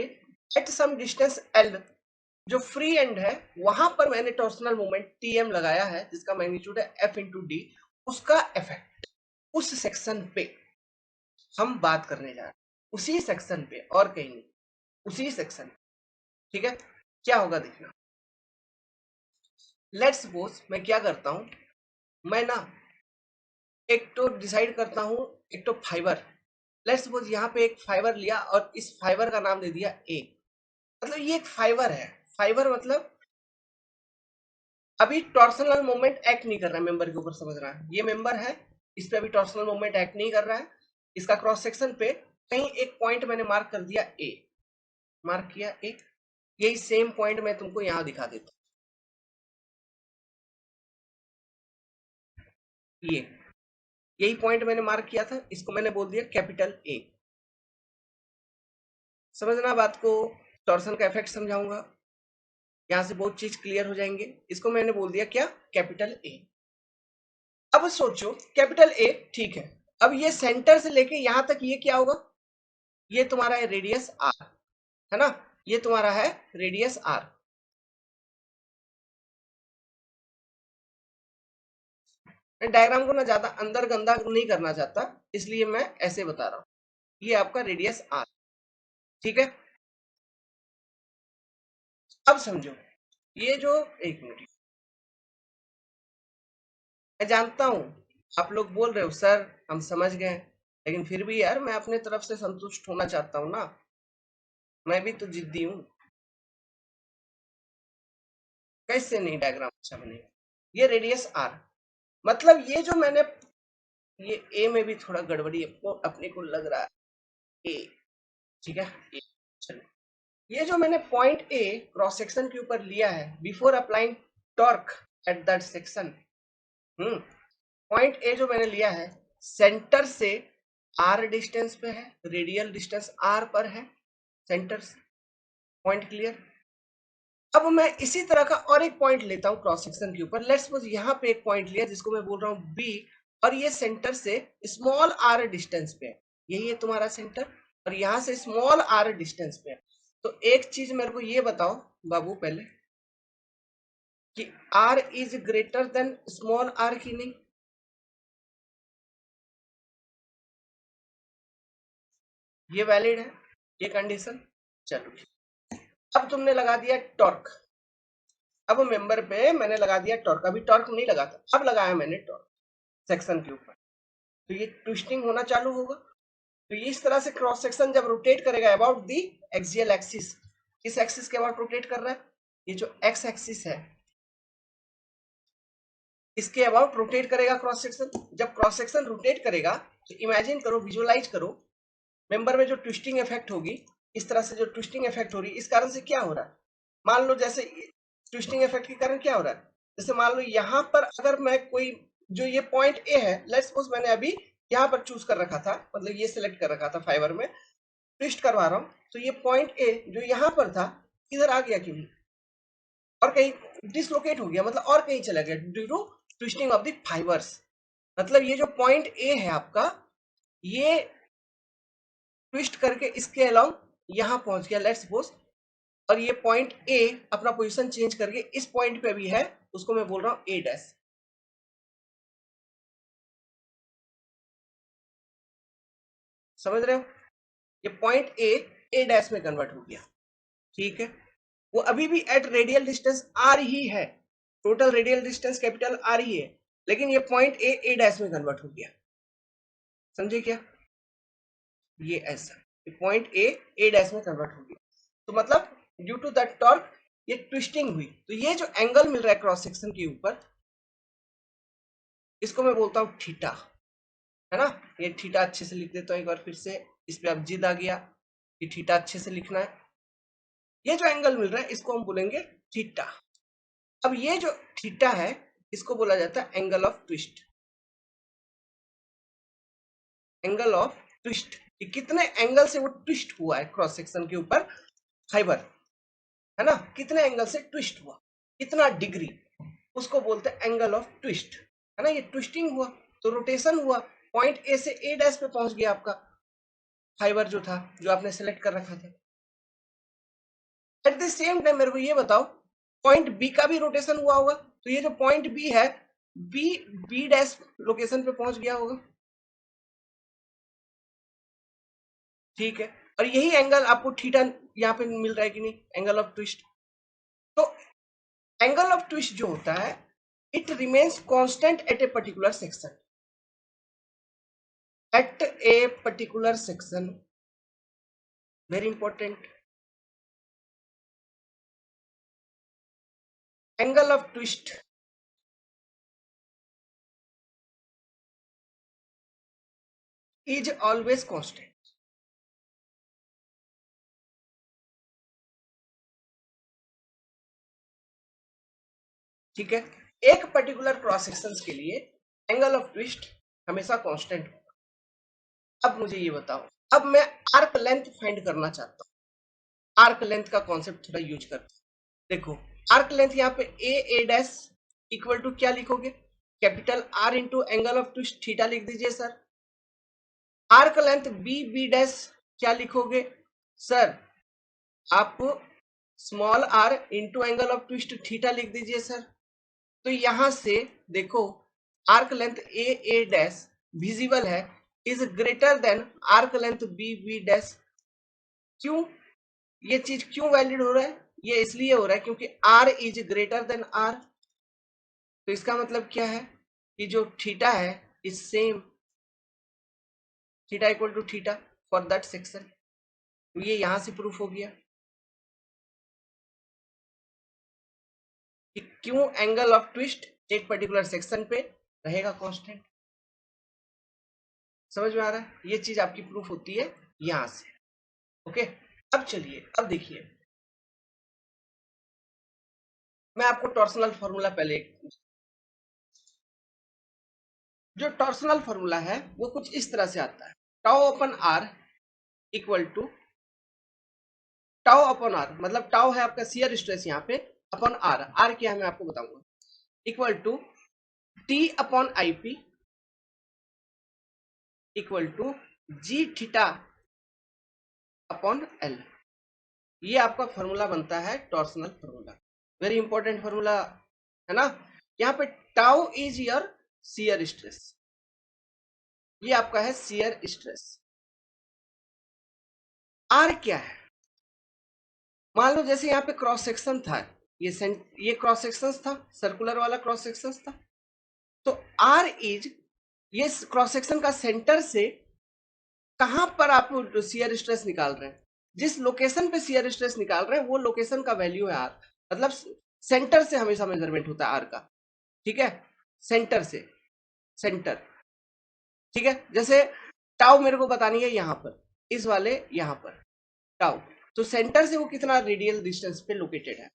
एट सम डिस्टेंस एल जो फ्री एंड है वहां पर मैंने टॉर्सनल मूवमेंट टीएम लगाया है जिसका मैग्नीट्यूड है एफ इंटू डी। उसका इफेक्ट उस सेक्शन पे हम बात करने जा रहे हैं, उसी सेक्शन पे और कहीं नहीं, उसी सेक्शन। ठीक है, क्या होगा देखना। लेट्स सपोज मैं क्या करता हूं, मैं ना एक तो डिसाइड करता हूं, एक तो फाइबर। लेट्स सपोज यहाँ पे एक फाइबर लिया और इस फाइबर का नाम दे दिया ए। मतलब ये एक फाइबर है, फाइबर मतलब अभी टॉर्सनल मूवमेंट एक्ट नहीं कर रहा है मेंबर के ऊपर, समझ रहा है? ये मेंबर है, इस पे अभी टॉर्सनल मूवमेंट एक्ट नहीं कर रहा है। इसका क्रॉस सेक्शन पे कहीं एक पॉइंट मैंने मार्क कर दिया ए, मार्क किया ए। यही सेम पॉइंट मैं तुमको यहां दिखा देता हूं। ये यही पॉइंट मैंने मार्क किया था, इसको मैंने बोल दिया कैपिटल ए। समझना बात को, टॉर्सन का इफेक्ट समझाऊंगा। यहां से बहुत चीज क्लियर हो जाएंगे। इसको मैंने बोल दिया क्या, कैपिटल ए। अब सोचो कैपिटल ए, ठीक है, अब ये सेंटर से लेके यहां तक ये क्या होगा, ये तुम्हारा है रेडियस आर, है ना, ये तुम्हारा है रेडियस आर। मैं डायग्राम को ना ज्यादा अंदर गंदा नहीं करना चाहता, इसलिए मैं ऐसे बता रहा हूं, ये आपका रेडियस आर, ठीक है। अब समझो, ये जो, एक मिनट, मैं जानता हूं आप लोग बोल रहे हो सर हम समझ गए, लेकिन फिर भी यार मैं अपने तरफ से संतुष्ट होना चाहता हूं ना, मैं भी तो जिद्दी हूं। कैसे नहीं डायग्राम अच्छा बनेगा, ये रेडियस आर, मतलब ये जो मैंने, ये ए में भी थोड़ा गड़बड़ी अपने को लग रहा है, ए, ठीक है, ए, चलो, ये जो मैंने पॉइंट ए क्रॉस सेक्शन के ऊपर लिया है before applying torque at that section, point A जो मैंने लिया है सेंटर से आर डिस्टेंस पे है, रेडियल डिस्टेंस आर पर है सेंटर से, पॉइंट क्लियर। अब मैं इसी तरह का और एक पॉइंट लेता हूं क्रॉस सेक्शन के ऊपर, लेट्स सपोज यहां पे एक पॉइंट लिया जिसको मैं बोल रहा हूं बी, और ये सेंटर से स्मॉल आर डिस्टेंस पे है, यही है तुम्हारा सेंटर, और यहां से स्मॉल आर डिस्टेंस पे है। तो एक चीज मेरे को ये बताओ बाबू पहले, कि r is greater than small r की नहीं, ये वैलिड है ये कंडीशन, चलो। अब तुमने लगा दिया टॉर्क, अब मेंबर पे मैंने लगा दिया टॉर्क, अभी टॉर्क नहीं लगा था, अब लगाया मैंने टॉर्क सेक्शन के ऊपर, तो ये ट्विस्टिंग होना चालू होगा। तो ये इस तरह से क्रॉस सेक्शन जब रोटेट करेगा अबाउट दी एक्सियल एक्सिस, इस एक्सिस के अबाउट रोटेट कर रहा है, ये जो एक्स एक्सिस है इसके अबाउट रोटेट करेगा क्रॉस सेक्शन। जब क्रॉस सेक्शन रोटेट करेगा तो इमेजिन करो, विजुअलाइज करो, मेंबर में जो ट्विस्टिंग इफेक्ट होगी, इस तरह से जो ट्विस्टिंग इफेक्ट हो रही है, इस कारण से क्या हो रहा है, मान लो जैसे ट्विस्टिंग इफेक्ट के कारण क्या हो रहा है, जैसे मान लो यहां पर अगर मैं कोई, जो ये पॉइंट ए है, लेट्स सपोज मैंने अभी यहां पर चूज कर रखा था, मतलब ये सिलेक्ट कर रखा था फाइबर में, ट्विस्ट करवा रहा हूं, तो ये पॉइंट ए जो यहां पर था इधर आ गया क्यों, और कहीं डिसलोकेट हो गया, मतलब और कहीं चला गया due to twisting of the fibres. मतलब ये जो पॉइंट ए है आपका, ये ट्विस्ट करके इसके अलाउ यहां पहुंच गया लेट्स सपोज, और ये पॉइंट ए अपना पोजीशन चेंज करके इस पॉइंट पे भी है, उसको मैं बोल रहा हूं ए डैश, समझ रहे हो, ये पॉइंट ए डैश में कन्वर्ट हो गया, ठीक है। वो अभी भी एट रेडियल डिस्टेंस आर ही है, total radial distance capital R ही है, लेकिन ये पॉइंट ए डैश में कन्वर्ट हो गया, समझे क्या, ये ऐसा, पॉइंट ए डैश में कन्वर्ट हो गया, तो मतलब ड्यू टू दैट टॉर्क ये ट्विस्टिंग हुई, तो ये जो एंगल मिल रहा है क्रॉस सेक्शन के ऊपर, इसको मैं बोलता हूं थीटा, है ना, ये थीटा अच्छे से लिख देता हूं एक बार फिर से, इस पे अब जिद आ गया कि थीटा अच्छे से लिखना है, ये जो एंगल मिल रहा है इसको हम बोलेंगे थीटा। अब ये जो थीटा है इसको बोला जाता है angle of twist, angle of twist, कि कितने एंगल से वो ट्विस्ट हुआ है क्रॉस सेक्शन के ऊपर फाइबर, है ना, कितने एंगल से ट्विस्ट हुआ, कितना डिग्री, उसको बोलते हैं एंगल ऑफ ट्विस्ट, है ना, ये ट्विस्टिंग हुआ तो रोटेशन हुआ, पॉइंट ए से ए डैश पे पहुंच गया आपका फाइबर जो था, जो आपने सेलेक्ट कर रखा था। एट द सेम टाइम मेरे को ये बताओ, पॉइंट बी का भी रोटेशन हुआ होगा, तो ये जो पॉइंट बी है, बी बी डैश लोकेशन पे पहुंच गया होगा, ठीक है, और यही एंगल आपको थीटा यहाँ पे मिल रहा है कि नहीं, एंगल ऑफ ट्विस्ट। तो एंगल ऑफ ट्विस्ट जो होता है it remains constant at a particular section, at a particular section, very important, angle of twist is always constant, ठीक है, एक पर्टिकुलर क्रॉस सेक्शन के लिए एंगल ऑफ ट्विस्ट हमेशा कांस्टेंट होगा। अब मुझे ये बताओ, अब मैं आर्क लेंथ फाइंड करना चाहता हूँ, आर्क लेंथ का कॉन्सेप्ट थोड़ा यूज करते हैं, देखो आर्क लेंथ यहाँ पे ए डैश इक्वल टू क्या लिखोगे, capital R into angle of twist theta लिख दीजिए sir. Arc length b dash क्या लिखोगे सर, आप small r into angle of twist theta लिख दीजिए सर। तो यहां से देखो arc length a dash visible है is greater than arc length b dash. क्यों ये चीज क्यों वैलिड हो रहा है, ये इसलिए हो रहा है क्योंकि r is greater than r. तो इसका मतलब क्या है कि जो थीटा है is same, theta equal to theta for that section. तो ये यहां से प्रूफ हो गया कि क्यों एंगल ऑफ ट्विस्ट एक पर्टिकुलर सेक्शन पे रहेगा कांस्टेंट। समझ में आ रहा है, ये चीज आपकी प्रूफ होती है यहां से। ओके, अब चलिए अब देखिए, मैं आपको टॉर्सनल फॉर्मूला पहले, जो टॉर्सनल फॉर्मूला है वो कुछ इस तरह से आता है, tau upon r equal to, tau upon r मतलब टाउ है आपका शियर स्ट्रेस यहाँ पे, अपन आर, आर क्या है मैं आपको बताऊंगा, equal to T upon I P equal to G theta upon L. ये आपका फॉर्मूला बनता है torsional formula, very important formula है ना। यहाँ पे tau is your shear stress, ये आपका है शियर स्ट्रेस। आर क्या है, मान लो जैसे यहाँ पे क्रॉस सेक्शन था, ये क्रॉस सेक्शन था, सर्कुलर वाला क्रॉस सेक्शन था। तो आर इज, ये क्रॉस सेक्शन का सेंटर से कहां पर आप शियर स्ट्रेस निकाल रहे हैं, जिस लोकेशन पे शियर स्ट्रेस निकाल रहे हैं वो लोकेशन का वैल्यू है आर। मतलब सेंटर से हमेशा मेजरमेंट होता है आर का, ठीक है, सेंटर से, सेंटर, ठीक है। जैसे टाउ मेरे को बतानी है यहां पर, इस वाले यहां पर टाउ, तो सेंटर से वो कितना रेडियल डिस्टेंस पे लोकेटेड है,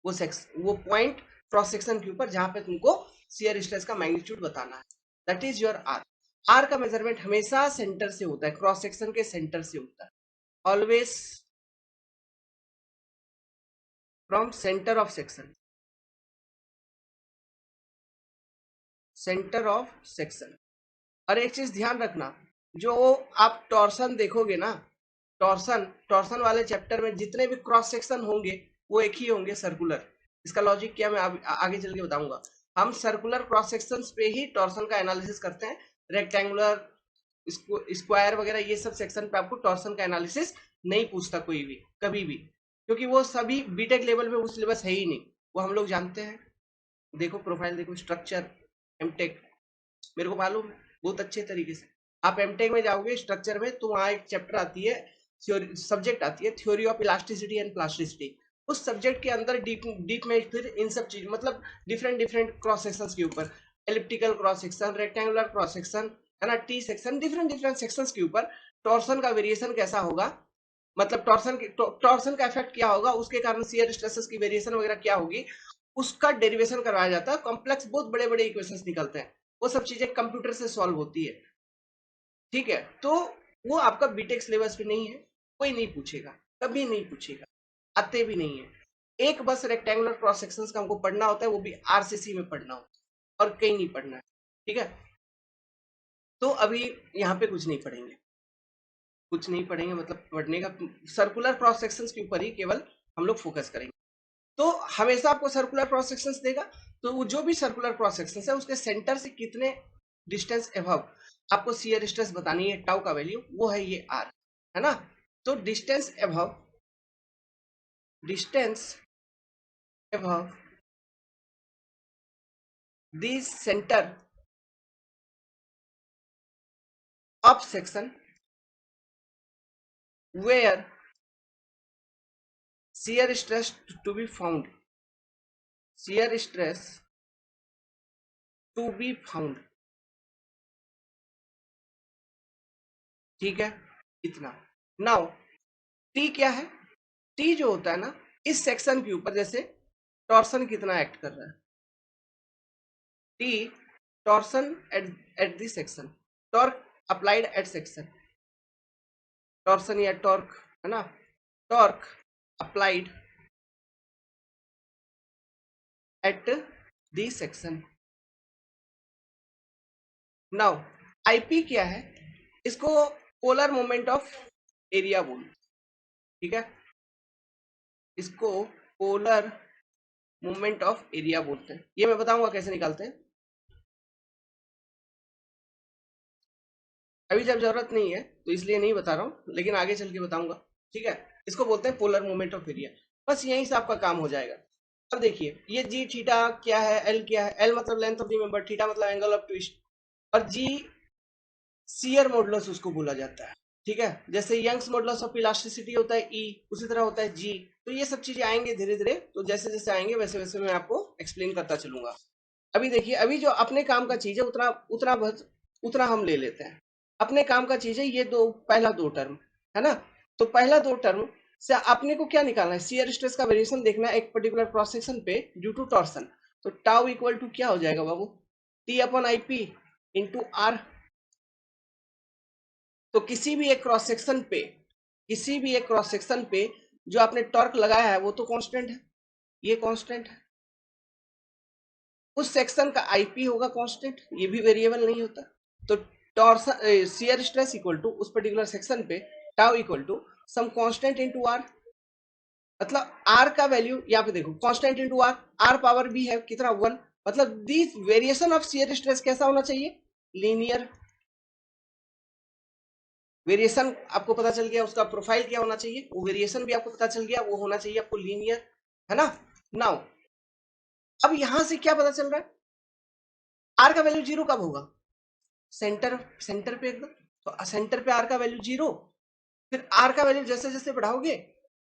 वो पॉइंट क्रॉस सेक्शन के ऊपर जहां पे तुमको शियर स्ट्रेस का मैग्नीट्यूड बताना है, that is your r. R का मेजरमेंट हमेशा सेंटर से होता है, क्रॉस सेक्शन के सेंटर से होता है, always from centre of section, centre of section. और एक चीज ध्यान रखना, जो आप टॉर्सन देखोगे ना, टॉर्सन, टॉर्सन वाले चैप्टर में जितने भी क्रॉस सेक्शन होंगे वो एक ही होंगे, सर्कुलर। इसका लॉजिक क्या मैं आगे चल के बताऊंगा। हम सर्कुलर क्रॉस सेक्शन पे ही टॉर्सन का एनालिसिस करते हैं, रेक्टेंगुलर, स्क्वायर वगैरह ये सब सेक्शन पे आपको टॉर्सन का एनालिसिस नहीं पूछता कोई भी कभी भी, क्योंकि वो सभी बीटेक लेवल पे वो सिलेबस है ही नहीं, वो हम लोग जानते हैं। देखो प्रोफाइल देखो, स्ट्रक्चर एमटेक, मेरे को मालूम है बहुत अच्छे तरीके से। आप एमटेक में जाओगे स्ट्रक्चर में तो वहां एक चैप्टर आती है, थ्योरी सब्जेक्ट आती है, theory of elasticity and plasticity. उस सब्जेक्ट के अंदर डीप डीप में फिर इन सब चीज मतलब डिफरेंट डिफरेंट क्रॉस सेक्शंस के ऊपर, elliptical cross section, rectangular cross section, है ना, T section, different different sections के ऊपर टॉर्सन का वेरिएशन कैसा होगा, मतलब टॉर्सन का इफेक्ट क्या होगा, उसके कारण शियर स्ट्रेसेस की वेरिएशन वगैरह क्या होगी, उसका डेरिवेशन करवाया जाता है। कॉम्प्लेक्स बहुत बड़े बड़े इक्वेशंस निकलते हैं, वो सब चीजें कंप्यूटर से सॉल्व होती है, ठीक है। तो वो आपका बीटेक सिलेबस पे नहीं है, कोई नहीं पूछेगा, कभी नहीं पूछेगा, आते भी नहीं है। एक बस रेक्टेंगुलर क्रॉस सेक्शंस का हमको पढ़ना होता है, वो भी आरसीसी में पढ़ना होता है और कहीं नहीं पढ़ना है, ठीक है। तो अभी यहाँ पे कुछ नहीं पढ़ेंगे, कुछ नहीं पढ़ेंगे मतलब पढ़ने का, सर्कुलर क्रॉस सेक्शंस के ऊपर ही केवल हम लोग फोकस करेंगे। तो हमेशा आपको सर्कुलर क्रॉस सेक्शंस देगा, तो वो जो भी सर्कुलर क्रॉस सेक्शंस है उसके सेंटर से कितने डिस्टेंस एबव आपको शियर स्ट्रेस बतानी है, टाउ का वैल्यू वो है ये आर, है ना। तो distance above, distance above this centre of section where shear stress to be found, shear stress to be found, ठीक है, इतना। नाउ टी क्या है, टी जो होता है ना इस सेक्शन के ऊपर, जैसे टॉर्सन कितना एक्ट कर रहा है, T torsion at this section, torque applied at section, torsion या टॉर्क, है ना, torque applied at the section. Now IP क्या है, इसको पोलर मोमेंट ऑफ एरिया बोल, ठीक है, इसको पोलर मोमेंट ऑफ एरिया बोलते हैं। ये मैं बताऊंगा कैसे निकालते हैं, अभी जब जरूरत नहीं है तो इसलिए नहीं बता रहा हूं, लेकिन आगे चल के बताऊंगा, ठीक है। इसको बोलते हैं पोलर मोमेंट ऑफ एरिया। बस यहीं से आपका काम हो जाएगा। अब देखिए ये जी थीटा क्या है, एल क्या है, एल मतलब length of the member, theta मतलब एंगल ऑफ ट्विस्ट, और जी शियर मॉडुलस उसको बोला जाता है, ठीक है। जैसे यंग्स मॉडुलस ऑफ इलास्टिसिटी होता है ई, उसी तरह होता है जी। तो ये सब चीजें आएंगे धीरे धीरे, तो जैसे जैसे आएंगे वैसे वैसे मैं आपको एक्सप्लेन करता चलूंगा। अभी देखिए, अभी जो अपने काम का चीज है उतना उतना उतना हम ले लेते हैं। अपने काम का चीज है ये दो, पहला दो टर्म है ना। तो पहला दो टर्म से अपने को क्या निकालना है, शियर स्ट्रेस का वेरिएशन देखना है एक पर्टिकुलर क्रॉस सेक्शन पे ड्यू टू टॉर्सन। तो टाउ इक्वल टू क्या हो जाएगा बाबू, T upon I P into R. तो किसी भी एक क्रॉस सेक्शन पे, किसी भी एक क्रॉस सेक्शन पे जो आपने टॉर्क लगाया है वो तो कांस्टेंट है, ये कांस्टेंट है। उस सेक्शन का आईपी होगा कांस्टेंट, ये भी वेरिएबल नहीं होता। तो torsion shear stress equal to उस पर्टिकुलर सेक्शन पे tau equal to some constant into r. मतलब आर का वैल्यू यहाँ पे देखो, constant into r, r power भी है कितना 1। मतलब this variation of shear stress कैसा होना चाहिए, लीनियर। वेरिएशन आपको पता चल गया, उसका प्रोफाइल क्या होना चाहिए, वो वेरिएशन भी आपको पता चल गया, वो होना चाहिए आपको लीनियर, है ना। नाउ अब यहां से क्या पता चल रहा है, आर का वैल्यू जीरो कब होगा, सेंटर, सेंटर पे एकदम। तो सेंटर पे आर का वैल्यू जीरो, फिर आर का वैल्यू जैसे जैसे बढ़ाओगे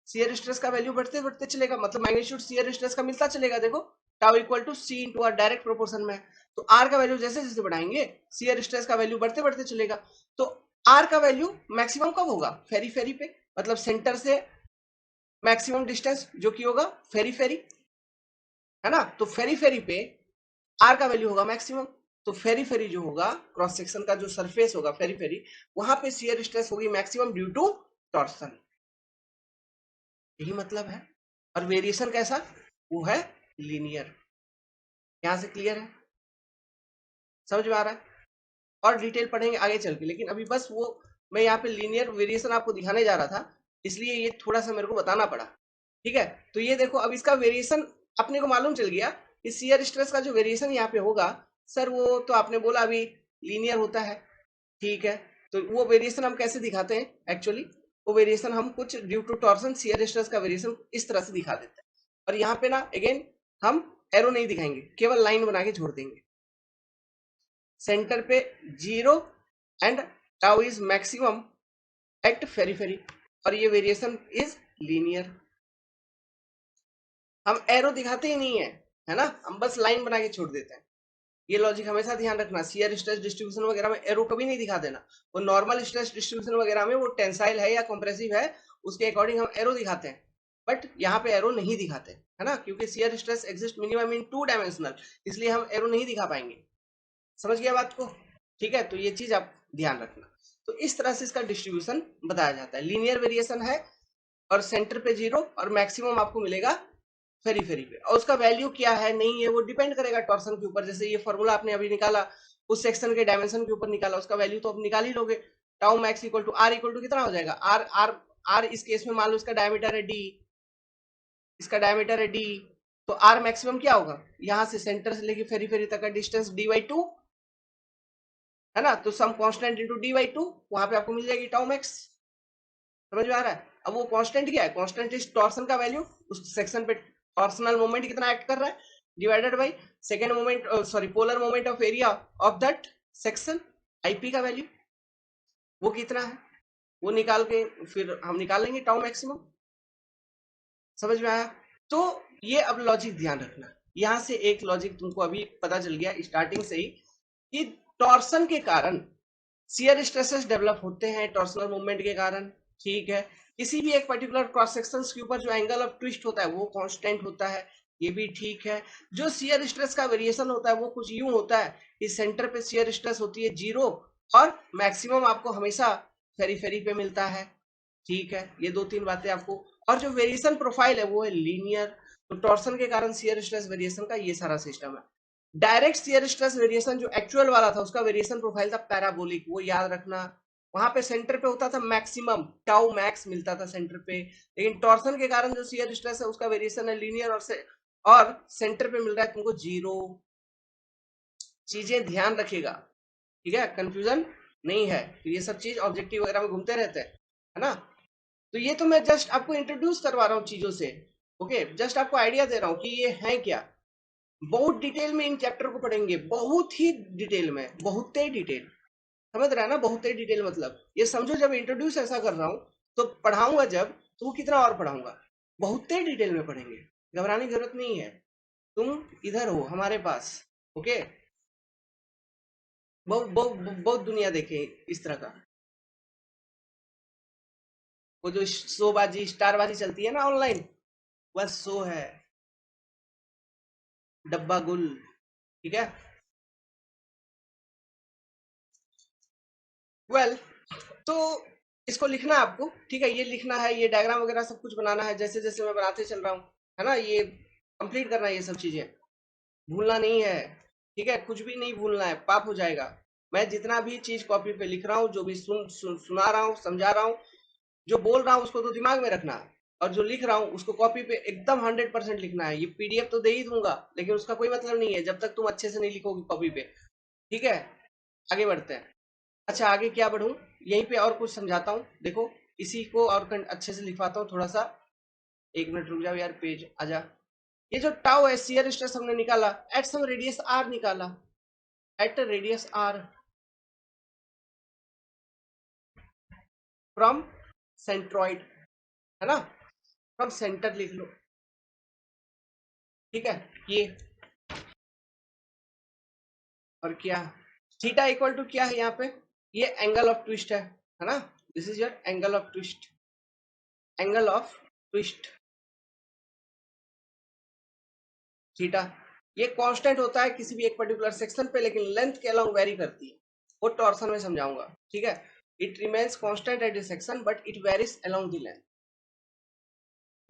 शियर स्ट्रेस का वैल्यू बढ़ते बढ़ते चलेगा, मतलब मैग्नीट्यूड शियर स्ट्रेस का मिलता चलेगा। देखो tau equal to c into r, direct proportion में है। तो आर का वैल्यू जैसे जैसे बढ़ाएंगे शियर स्ट्रेस का वैल्यू बढ़ते बढ़ते चलेगा। तो आर का वैल्यू मैक्सिमम कब होगा, फेरी फेरी पे, मतलब सेंटर से मैक्सिमम डिस्टेंस जो कि होगा फेरी फेरी, है ना। तो फेरी फेरी पे आर का वैल्यू होगा मैक्सिमम। तो फेरी फेरी जो होगा, क्रॉस सेक्शन का जो सरफेस होगा फेरी फेरी, वहां पे शियर स्ट्रेस होगी मैक्सिमम ड्यू टू टॉर्सन, यही मतलब है। और वेरिएशन कैसा, वो है लीनियर। यहां से क्लियर है, समझ में आ रहा है। और डिटेल पढ़ेंगे आगे चल के, लेकिन अभी बस वो मैं यहाँ पे लीनियर वेरिएशन आपको दिखाने जा रहा था, इसलिए ये थोड़ा सा मेरे को बताना पड़ा, ठीक है। तो ये देखो, अब इसका वेरिएशन अपने को मालूम चल गया कि शियर स्ट्रेस का जो वेरिएशन यहाँ पे होगा, सर वो तो आपने बोला अभी लीनियर होता है, ठीक है। तो वो वेरिएशन हम कैसे दिखाते हैं, एक्चुअली वो वेरिएशन हम कुछ due to torsion shear stress का वेरिएशन इस तरह से दिखा देते हैं। और यहाँ पे ना अगेन हम एरो नहीं दिखाएंगे, केवल लाइन बना के छोड़ देंगे। सेंटर पे zero and tau is maximum at periphery, और ये वेरिएशन इज लीनियर। हम एरो दिखाते ही नहीं है ना, हम बस लाइन बना के छोड़ देते हैं। ये लॉजिक हमेशा ध्यान रखना, शियर स्ट्रेस डिस्ट्रीब्यूशन वगैरह में एरो कभी नहीं दिखा देना। वो नॉर्मल स्ट्रेस डिस्ट्रीब्यूशन वगैरह में वो टेंसाइल है या कंप्रेसिव है, उसके अकॉर्डिंग हम एरो दिखाते हैं। बट यहाँ पे एरो नहीं दिखाते, है ना, क्योंकि shear stress exist minimum in two dimensional, इसलिए हम एरो नहीं दिखा पाएंगे। समझ गया बात को, ठीक है। तो ये चीज आप ध्यान रखना। तो इस तरह से इसका डिस्ट्रीब्यूशन बताया जाता है, लीनियर वेरिएशन है, और सेंटर पे जीरो, और मैक्सिमम आपको मिलेगा फेरी फेरी पे। और उसका वैल्यू क्या है नहीं है वो डिपेंड करेगा टॉर्सन के ऊपर। जैसे ये फॉर्मूला आपने अभी निकाला, उस सेक्शन के डायमेंशन के ऊपर निकाला, उसका वैल्यू तो आप निकाल ही लोगे। Tau max equal to r equal to कितना हो जाएगा, आर आर आर इस केस में मान लो इसका डायमीटर है डी, इसका डायमीटर है डी। तो आर मैक्सिमम क्या होगा, यहां से सेंटर से लेके फेरी फेरी तक का डिस्टेंस डी बाई टू, है ना। तो some constant into d by two, वहां पे आपको मिल जाएगी टाउ मैक्स। समझ में आ रहा है। अब वो कांस्टेंट क्या है, कांस्टेंट इज टॉर्सन का वैल्यू, उस सेक्शन पे टॉर्सनल मोमेंट कितना एक्ट कर रहा है, divided by second moment, sorry polar moment of area of that section, IP का वैल्यू वो कितना है, वो निकाल के फिर हम निकाल लेंगे टाउ मैक्सिमम। समझ में आया। तो ये अब लॉजिक ध्यान रखना, यहां से एक लॉजिक तुमको अभी पता चल गया स्टार्टिंग से ही कि टॉर्सन के कारण शियर स्ट्रेसेस डेवलप होते हैं, टॉर्सनल मूवमेंट के कारण, ठीक है। किसी भी एक पर्टिकुलर क्रॉस सेक्शन के ऊपर जो एंगल ऑफ ट्विस्ट होता है वो कांस्टेंट होता है, ये भी ठीक है। जो शियर स्ट्रेस का वेरिएशन होता है वो कुछ यूं होता है कि सेंटर पे शियर स्ट्रेस होती है जीरो, और मैक्सिमम आपको हमेशा फेरी फेरी पे मिलता है, ठीक है। ये दो तीन बातें आपको, और जो वेरिएशन प्रोफाइल है वो है लीनियर। तो टॉर्सन के कारण शियर स्ट्रेस वेरिएशन का ये सारा सिस्टम है। डायरेक्ट शियर स्ट्रेस वेरिएशन जो एक्चुअल वाला था उसका वेरिएशन प्रोफाइल था पैराबोलिक, वो याद रखना। वहां पे सेंटर पे होता था मैक्सिमम, टाउ मैक्स मिलता था सेंटर पे। लेकिन टॉर्सन के कारण जो शियर स्ट्रेस है उसका वेरिएशन है लीनियर, और सेंटर पे मिल रहा है तुमको जीरो। चीजें ध्यान रखिएगा, ठीक है, कंफ्यूजन नहीं है। तो ये सब चीज ऑब्जेक्टिव वगैरह में घूमते रहते हैं, है ना। तो ये तो मैं जस्ट आपको इंट्रोड्यूस करवा रहा हूँ चीजों से, ओके, जस्ट आपको आइडिया दे रहा हूँ कि ये है क्या। बहुत डिटेल में इन चैप्टर को पढ़ेंगे, बहुत ही डिटेल में, बहुत ही डिटेल, समझ रहा है ना, बहुत ही डिटेल मतलब ये समझो, जब इंट्रोड्यूस ऐसा कर रहा हूँ तो पढ़ाऊंगा जब, तो कितना और पढ़ाऊंगा, बहुत ही डिटेल में पढ़ेंगे, घबराने की जरूरत नहीं है। तुम इधर हो हमारे पास, ओके। बहुत बहुत बहुत दुनिया देखे इस तरह का, वो जो शोबाजी स्टारबाजी चलती है ना ऑनलाइन, बस शो है, डब्बा गुल, ठीक है। वेल तो इसको लिखना है आपको, ठीक है, ये लिखना है, ये डायग्राम वगैरह सब कुछ बनाना है जैसे जैसे मैं बनाते चल रहा हूँ, है ना। ये कंप्लीट करना है, ये सब चीजें भूलना नहीं है, ठीक है, कुछ भी नहीं भूलना है, पाप हो जाएगा। मैं जितना भी चीज कॉपी पे लिख रहा हूँ, जो भी सुना रहा हूँ, समझा रहा हूँ, जो बोल रहा हूँ उसको तो दिमाग में रखना है, और जो लिख रहा हूँ उसको कॉपी पे एकदम 100% लिखना है। ये पीडीएफ तो दे ही दूंगा, लेकिन उसका कोई मतलब नहीं है जब तक तुम अच्छे से नहीं लिखोगे कॉपी पे, ठीक है। आगे बढ़ते हैं। अच्छा आगे क्या बढ़ूं, यहीं पे और कुछ समझाता हूँ, देखो इसी को और अच्छे से लिखवाता हूँ थोड़ा सा। एक मिनट रुक जाओ यार, पेज आजा। ये जो टाउ है, शियर स्ट्रेस हमने निकाला, एट सम रेडियस आर निकाला, at radius r from centroid, है ना, फ्रॉम सेंटर लिख लो, ठीक है। ये और क्या, थीटा इक्वल टू क्या है यहाँ पे, ये एंगल ऑफ ट्विस्ट है ना, this is your angle of twist, angle of twist, theta. ये कांस्टेंट होता है किसी भी एक पर्टिकुलर सेक्शन पे, लेकिन लेंथ के अलोंग वेरी करती है, वो टॉर्सन में समझाऊंगा, ठीक है। It remains constant at the section but it varies along the length.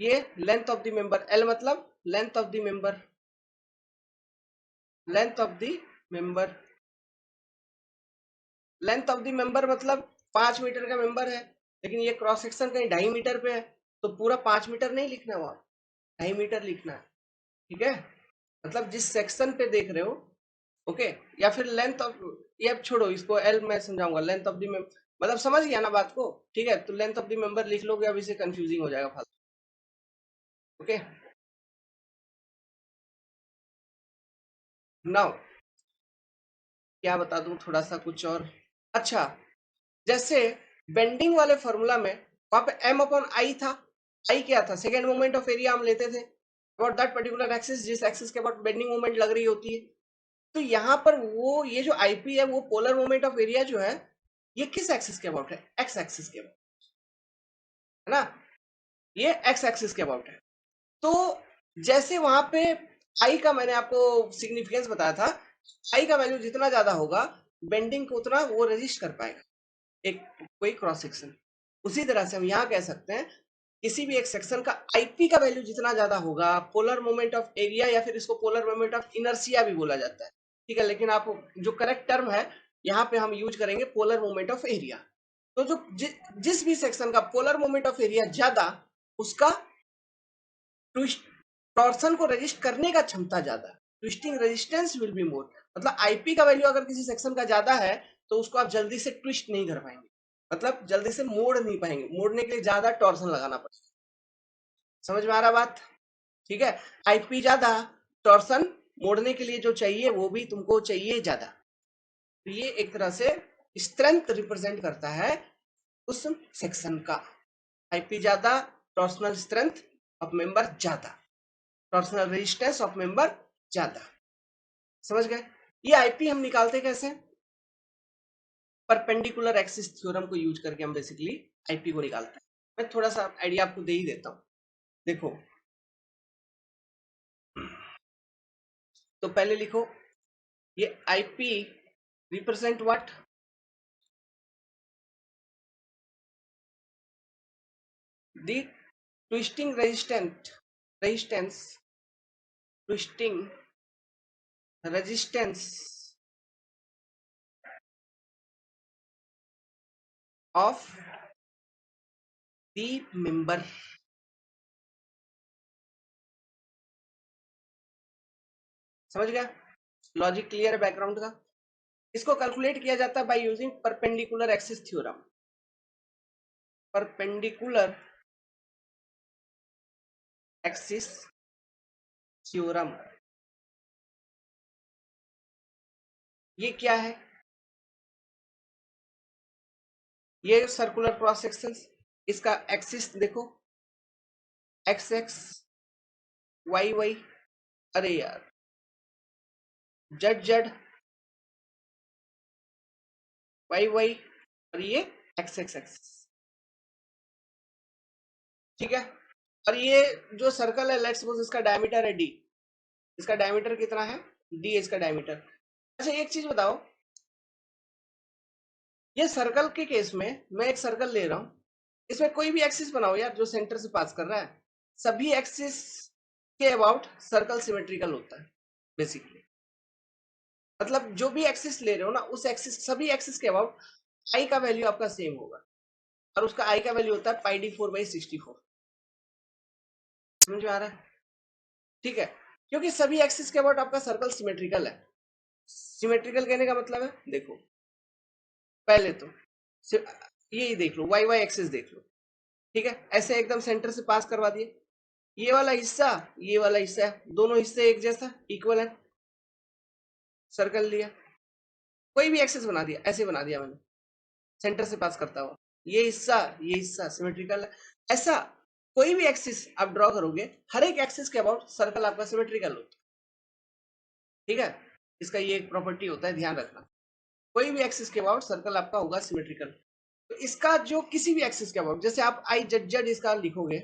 ये length of the member, L मतलब length of the member, length of the member, length of the member मतलब 5 मीटर का member है, लेकिन ये cross section कहीं 2.5 metre पे है, तो पूरा 5 मीटर नहीं लिखना, वहां 2.5 मीटर लिखना है, ठीक है। मतलब जिस सेक्शन पे देख रहे हो, ओके। या फिर लेंथ ऑफ, ये अब छोड़ो इसको, एल मैं समझाऊंगा, लेंथ ऑफ द मतलब समझ गया ना बात को, ठीक है। तो लेंथ ऑफ द मेंबर लिख लोगे, अब इसे कंफ्यूजिंग हो जाएगा फालतू, ओके। नाउ क्या बता दूं थोड़ा सा कुछ और। अच्छा, जैसे बेंडिंग वाले फॉर्मूला में वहां पे m अपॉन आई था, आई क्या था, सेकेंड मोमेंट ऑफ एरिया हम लेते थे अबाउट दैट पर्टिकुलर एक्सिस, जिस एक्सिस के अबाउट बेंडिंग मोमेंट लग रही होती है। तो यहाँ पर वो ये जो आईपी है, वो पोलर मोमेंट ऑफ एरिया जो है, ये किस एक्सिस के अबाउट है, एक्स एक्सिस के अबाउट, है ना, ये एक्स एक्सिस के अबाउट है। तो जैसे वहां पे आई का मैंने आपको सिग्निफिकेंस बताया था, आई का वैल्यू जितना ज्यादा होगा बेंडिंग को उतना वो रजिस्ट कर पाएगा एक कोई क्रॉस सेक्शन। उसी तरह से हम यहाँ कह सकते हैं किसी भी एक सेक्शन का आईपी का वैल्यू जितना ज्यादा होगा, पोलर मोमेंट ऑफ एरिया, या फिर इसको पोलर मोमेंट ऑफ इनर्शिया भी बोला जाता है, ठीक है। लेकिन आप जो करेक्ट टर्म है यहाँ पे हम यूज करेंगे पोलर मोमेंट ऑफ एरिया। तो जो जिस भी सेक्शन का पोलर मोमेंट ऑफ एरिया ज्यादा, उसका ट्विस्ट टॉर्सन को रजिस्ट करने का क्षमता ज्यादा, twisting resistance will be more. मतलब आईपी का वैल्यू अगर किसी सेक्शन का ज्यादा है तो उसको आप जल्दी से ट्विस्ट नहीं कर पाएंगे, मतलब जल्दी से मोड़ नहीं पाएंगे, मोड़ने के लिए ज्यादा टॉर्सन लगाना पड़ेगा। समझ में आ रहा बात, ठीक है। आईपी ज्यादा, टॉर्सन मोड़ने के लिए जो चाहिए वो भी तुमको चाहिए ज्यादा। तो ये एक तरह से स्ट्रेंथ रिप्रेजेंट करता है उस सेक्शन का, आईपी ज्यादा, टॉर्सनल स्ट्रेंथ ऑफ मेंबर ज्यादा, टॉर्सनल रेजिस्टेंस ऑफ मेंबर ज्यादा। समझ गए। ये आईपी हम निकालते कैसे, परपेंडिकुलर एक्सिस थ्योरम को यूज करके हम बेसिकली आईपी को निकालते हैं। मैं थोड़ा सा आइडिया आपको दे ही देता हूं, देखो। तो पहले लिखो, ये IP represent what, the twisting resistance twisting resistance of the member. समझ गया? लॉजिक क्लियर है बैकग्राउंड का? इसको कैलकुलेट किया जाता है by using perpendicular axis theorem. Perpendicular axis theorem, ये क्या है? ये सर्कुलर क्रॉस सेक्शन, इसका एक्सिस देखो, एक्स एक्स, वाई वाई, अरे यार, जेड जेड, वाई वाई, और ये एक्स एक्स एक्सिस। ठीक है? और ये जो सर्कल है, लेट्स सपोज इसका डायमीटर है डी। इसका डायमीटर कितना है? डी है इसका डायमीटर। अच्छा एक चीज बताओ, ये सर्कल के केस में मैं एक सर्कल ले रहा हूं, इसमें कोई भी एक्सिस बनाओ यार जो सेंटर से पास कर रहा है, सभी एक्सिस के अबाउट सर्कल सिमेट्रिकल होता है बेसिकली। मतलब जो भी एक्सिस ले रहे हो ना, उस एक्सिस, सभी एक्सिस के अबाउट आई का वैल्यू आपका सेम होगा, और उसका आई का वैल्यू होता है पाई डी 4/64। समझ में आ रहा है? ठीक है, क्योंकि सभी एक्सिस के अबाउट आपका सर्कल सिमेट्रिकल है। सिमेट्रिकल कहने का मतलब है, देखो पहले तो यही देख लो, वाई वाई एक्सिस देख लो। ठीक है, ऐसे एकदम सेंटर से पास करवा दिए, ये वाला हिस्सा, ये वाला हिस्सा, दोनों हिस्से एक जैसा इक्वल है, सर्कल लिया, कोई भी एक्सिस बना दिया, ऐसे बना दिया मैंने सेंटर से पास करता हुआ, ये हिस्सा सिमेट्रिकल है। ऐसा कोई भी एक्सिस आप ड्रॉ करोगे, हर एक एक्सिस के अबाउट सर्कल आपका सिमेट्रिकल होता है। ठीक है, इसका ये एक प्रॉपर्टी होता है, ध्यान रखना, कोई भी एक्सिस के अबाउट सर्कल आपका होगा सिमेट्रिकल। तो इसका जो किसी भी एक्सिस के अबाउट, जैसे आप आई जेड जेड इसका लिखोगे,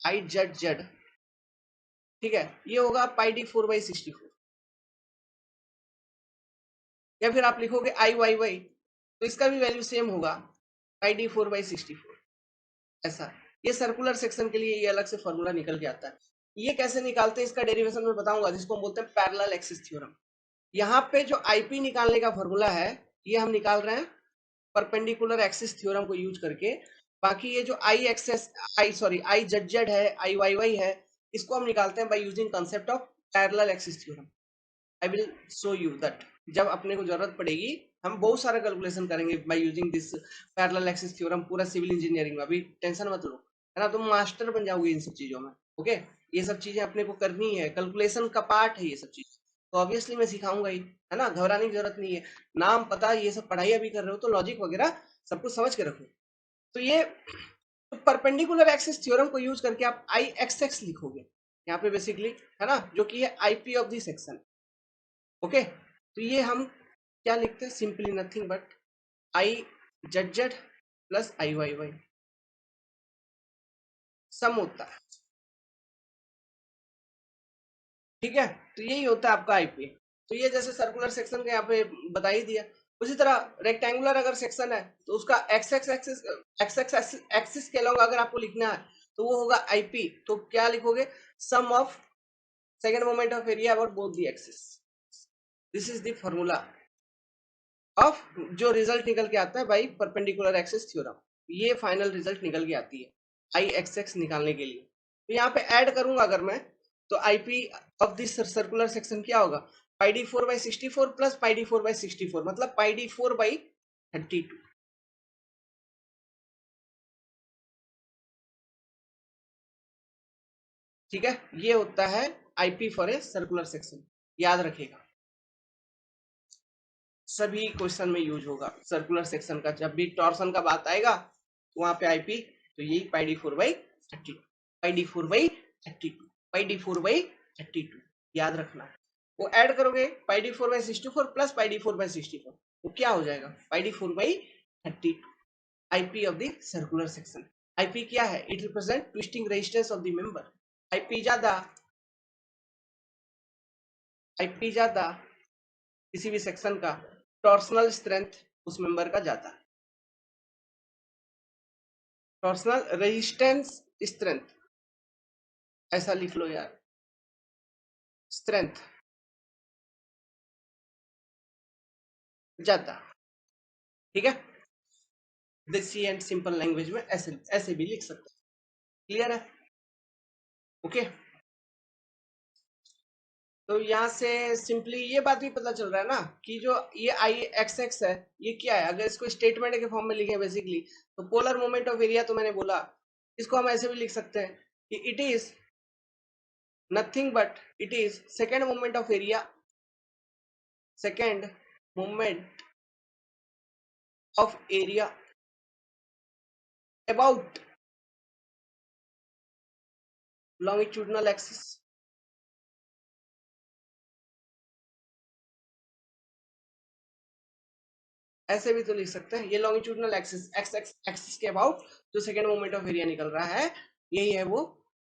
आई जेड जेड, ठीक है, ये होगा पाई डी 4/64। या फिर आप लिखोगे आई वाई वाई, तो इसका भी वैल्यू सेम होगा, पाई डी 4/64। ऐसा, ये सर्कुलर सेक्शन के लिए ये अलग से फॉर्मूला निकल के आता है। ये कैसे निकालते हैं इसका डेरिवेशन में बताऊंगा, जिसको हम बोलते हैं पैरेलल एक्सिस थ्योरम। यहाँ पे जो आईपी निकालने का फॉर्मूला है, ये हम निकाल रहे हैं परपेंडिकुलर एक्सिस थ्योरम को यूज करके। बाकी ये जो आई एक्सेस, आई जेड जेड है, आई वाई वाई है, इसको हम निकालते हैं by using concept of parallel axis theorem. I will show you that, जब अपने को जरूरत पड़ेगी हम बहुत सारा कैलकुलेशन करेंगे by using this parallel axis theorem, पूरा सिविल इंजीनियरिंग में। अभी टेंशन मत लो, है ना, तुम मास्टर बन जाओगे इन सब चीजों में। ओके, ये सब चीजें अपने को करनी है, कैलकुलेशन का पार्ट है ये सब चीज, तो ऑब्वियसली मैं सिखाऊंगा ही, है ना, घबराने की जरूरत नहीं है। नाम पता, ये सब पढ़ाई अभी कर रहे हो तो लॉजिक वगैरह सब कुछ समझ के रखो। तो ये परपेंडिकुलर एक्सिस थ्योरम को यूज करके आप आई एक्स एक्स लिखोगे यहाँ पे बेसिकली, है ना, जो कि है IP of the section. Okay, तो ये हम क्या लिखते हैं, simply nothing but I Z Z plus I Y Y, sum होता है। ठीक है, तो यही होता है आपका आईपी। तो ये जैसे सर्कुलर सेक्शन का यहाँ पे बता ही दिया, उसी तरह रेक्टेंगुलर अगर सेक्शन है तो उसका एक्स एक्स एक्सिस, एक्सिस के अलावा अगर आपको लिखना है तो वो होगा आईपी। तो क्या लिखोगे, sum of second moment of area about both the axis. This is the formula of, जो रिजल्ट निकल के आता है बाई परपेंडिकुलर एक्सिस थ्योरम। ये फाइनल रिजल्ट निकल के आती है आई एक्स एक्स निकालने के लिए। तो यहाँ पे ऐड करूंगा अगर मैं, तो IP of this circular section क्या होगा, पाई डी 4/64 प्लस पाई डी 4/64, मतलब पाई डी 4/32। ठीक है, ये होता है IP for a circular section, याद रखेगा, सभी क्वेश्चन में यूज होगा सर्कुलर सेक्शन का। जब भी टॉर्सन का बात आएगा तो वहां पे आईपी, तो यही pi D 4/32, pi D 4/32, pi D 4/32 याद रखना है। वो ऐड करोगे pi D 4/64 plus pi D 4/64, वो क्या हो जाएगा, pi D 4/32, IP of the circular section. IP क्या है, it represent twisting resistance of the member. IP ज्यादा, आईपी ज्यादा किसी भी सेक्शन का, टॉर्सनल स्ट्रेंथ उस मेंबर का ज्यादा है। टॉर्सनल रेजिस्टेंस स्ट्रेंथ, ऐसा लिख लो यार, स्ट्रेंथ ज्यादा, ठीक है। देसी एंड सिंपल लैंग्वेज में ऐसे ऐसे भी लिख सकते हैं। क्लियर है? ओके। तो यहाँ से सिंपली ये बात भी पता चल रहा है ना कि जो ये आई एक्स एक्स है, ये क्या है, अगर इसको स्टेटमेंट के फॉर्म में लिखे बेसिकली, तो पोलर मोमेंट ऑफ एरिया, तो मैंने बोला इसको हम ऐसे भी लिख सकते हैं कि it is nothing but it is second moment of area, second moment of area about longitudinal axis. ऐसे भी तो लिख सकते हैं, ये longitudinal axis x x axis के अबाउट जो सेकेंड मोमेंट ऑफ एरिया निकल रहा है, यही है वो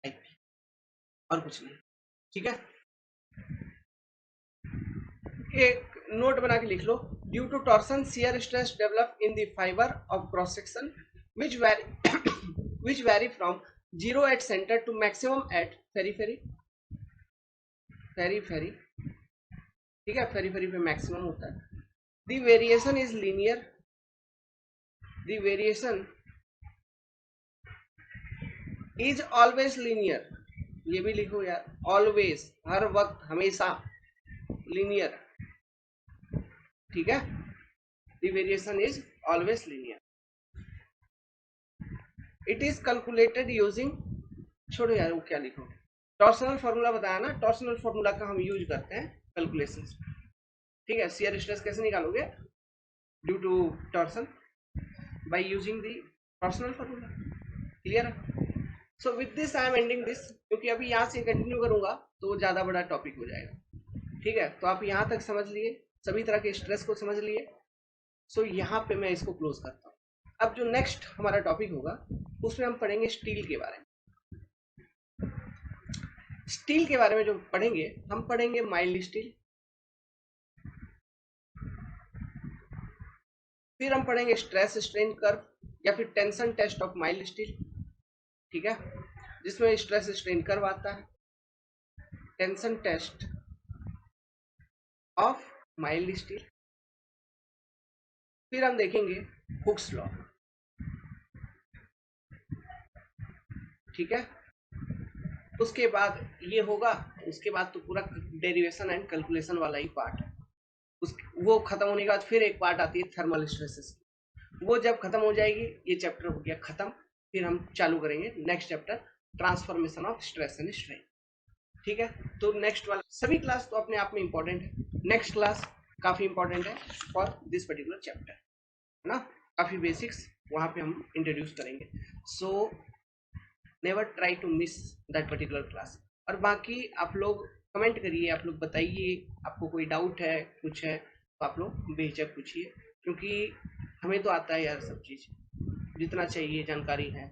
टाइप, और कुछ नहीं। ठीक है, एक नोट बना के लिख लो, due to torsion shear stress develop in the fibre of cross section which vary which vary from zero at center to maximum at periphery, periphery, ठीक है, पेरीफेरी पे मैक्सिमम होता है। The variation is linear, the variation is always linear, ये भी लिखो यार, always, हर वक्त, हमेशा, लीनियर, ठीक है। The variation is always linear, it is calculated using, छोड़ो यार वो क्या लिखो, टॉर्सनल फॉर्मूला बताया ना, टॉर्सनल फॉर्मूला का हम यूज करते हैं कैलकुलेशन, ठीक है। शियर स्ट्रेस कैसे निकालोगे, due to torsion by using the torsional formula. Clear है? So with this I am ending this, क्योंकि अभी यहाँ से कंटिन्यू करूंगा तो वो ज्यादा बड़ा टॉपिक हो जाएगा। ठीक है, तो आप यहाँ तक समझ लिए, सभी तरह के स्ट्रेस को समझ लिए। सो यहाँ पे मैं इसको क्लोज करता हूँ। अब जो नेक्स्ट हमारा टॉपिक होगा उसमें हम पढ़ेंगे स्टील के बारे में। स्टील के बारे में जो पढ़ेंगे, हम पढ़ेंगे माइल्ड स्टील, फिर हम पढ़ेंगे स्ट्रेस स्ट्रेन कर्व या फिर tension test of mild steel, ठीक है, जिसमें स्ट्रेस स्ट्रेन कर्व आता है, tension test of mild steel, फिर हम देखेंगे हुक्स लॉ, ठीक है। उसके बाद ये होगा, उसके बाद तो पूरा डेरिवेशन एंड कैलकुलेशन वाला ही पार्ट, उस वो खत्म होने के बाद फिर एक पार्ट आती है थर्मल स्ट्रेसेस, वो जब खत्म हो जाएगी, ये चैप्टर हो गया खत्म, फिर हम चालू करेंगे next chapter, transformation of stress and strain, ठीक है। तो नेक्स्ट वाला सभी क्लास तो अपने आप में इंपॉर्टेंट है, नेक्स्ट क्लास काफी इंपॉर्टेंट है फॉर दिस पर्टिकुलर चैप्टर, है ना, काफी बेसिक्स वहां पे हम इंट्रोड्यूस करेंगे। So never try to miss that particular class. और बाकी आप लोग कमेंट करिए, आप लोग बताइए, आपको कोई डाउट है, कुछ है तो आप लोग बेझिझक पूछिए, क्योंकि हमें तो आता है यार सब चीज, जितना चाहिए जानकारी है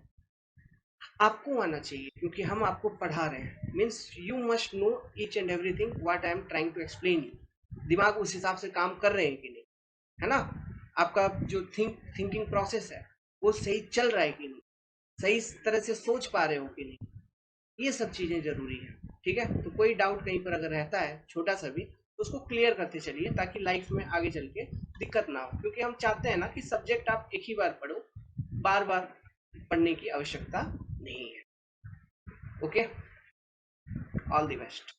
आपको आना चाहिए, क्योंकि हम आपको पढ़ा रहे हैं, means you must know each and everything what I am trying to explain you. दिमाग उस हिसाब से काम कर रहे हैं कि नहीं, है ना, आपका जो थिंकिंग प्रोसेस है वो सही चल रहा है कि नहीं, सही तरह से सोच पा रहे हो कि नहीं, ये सब चीजें जरूरी है, ठीक है। तो कोई डाउट कहीं पर अगर रहता है छोटा सा भी, तो उसको क्लियर करते चलिए, ताकि लाइफ में आगे चल के दिक्कत ना हो, क्योंकि हम चाहते हैं ना कि सब्जेक्ट आप एक ही बार पढ़ो, बार बार पढ़ने की आवश्यकता नहीं है। Okay, all the best.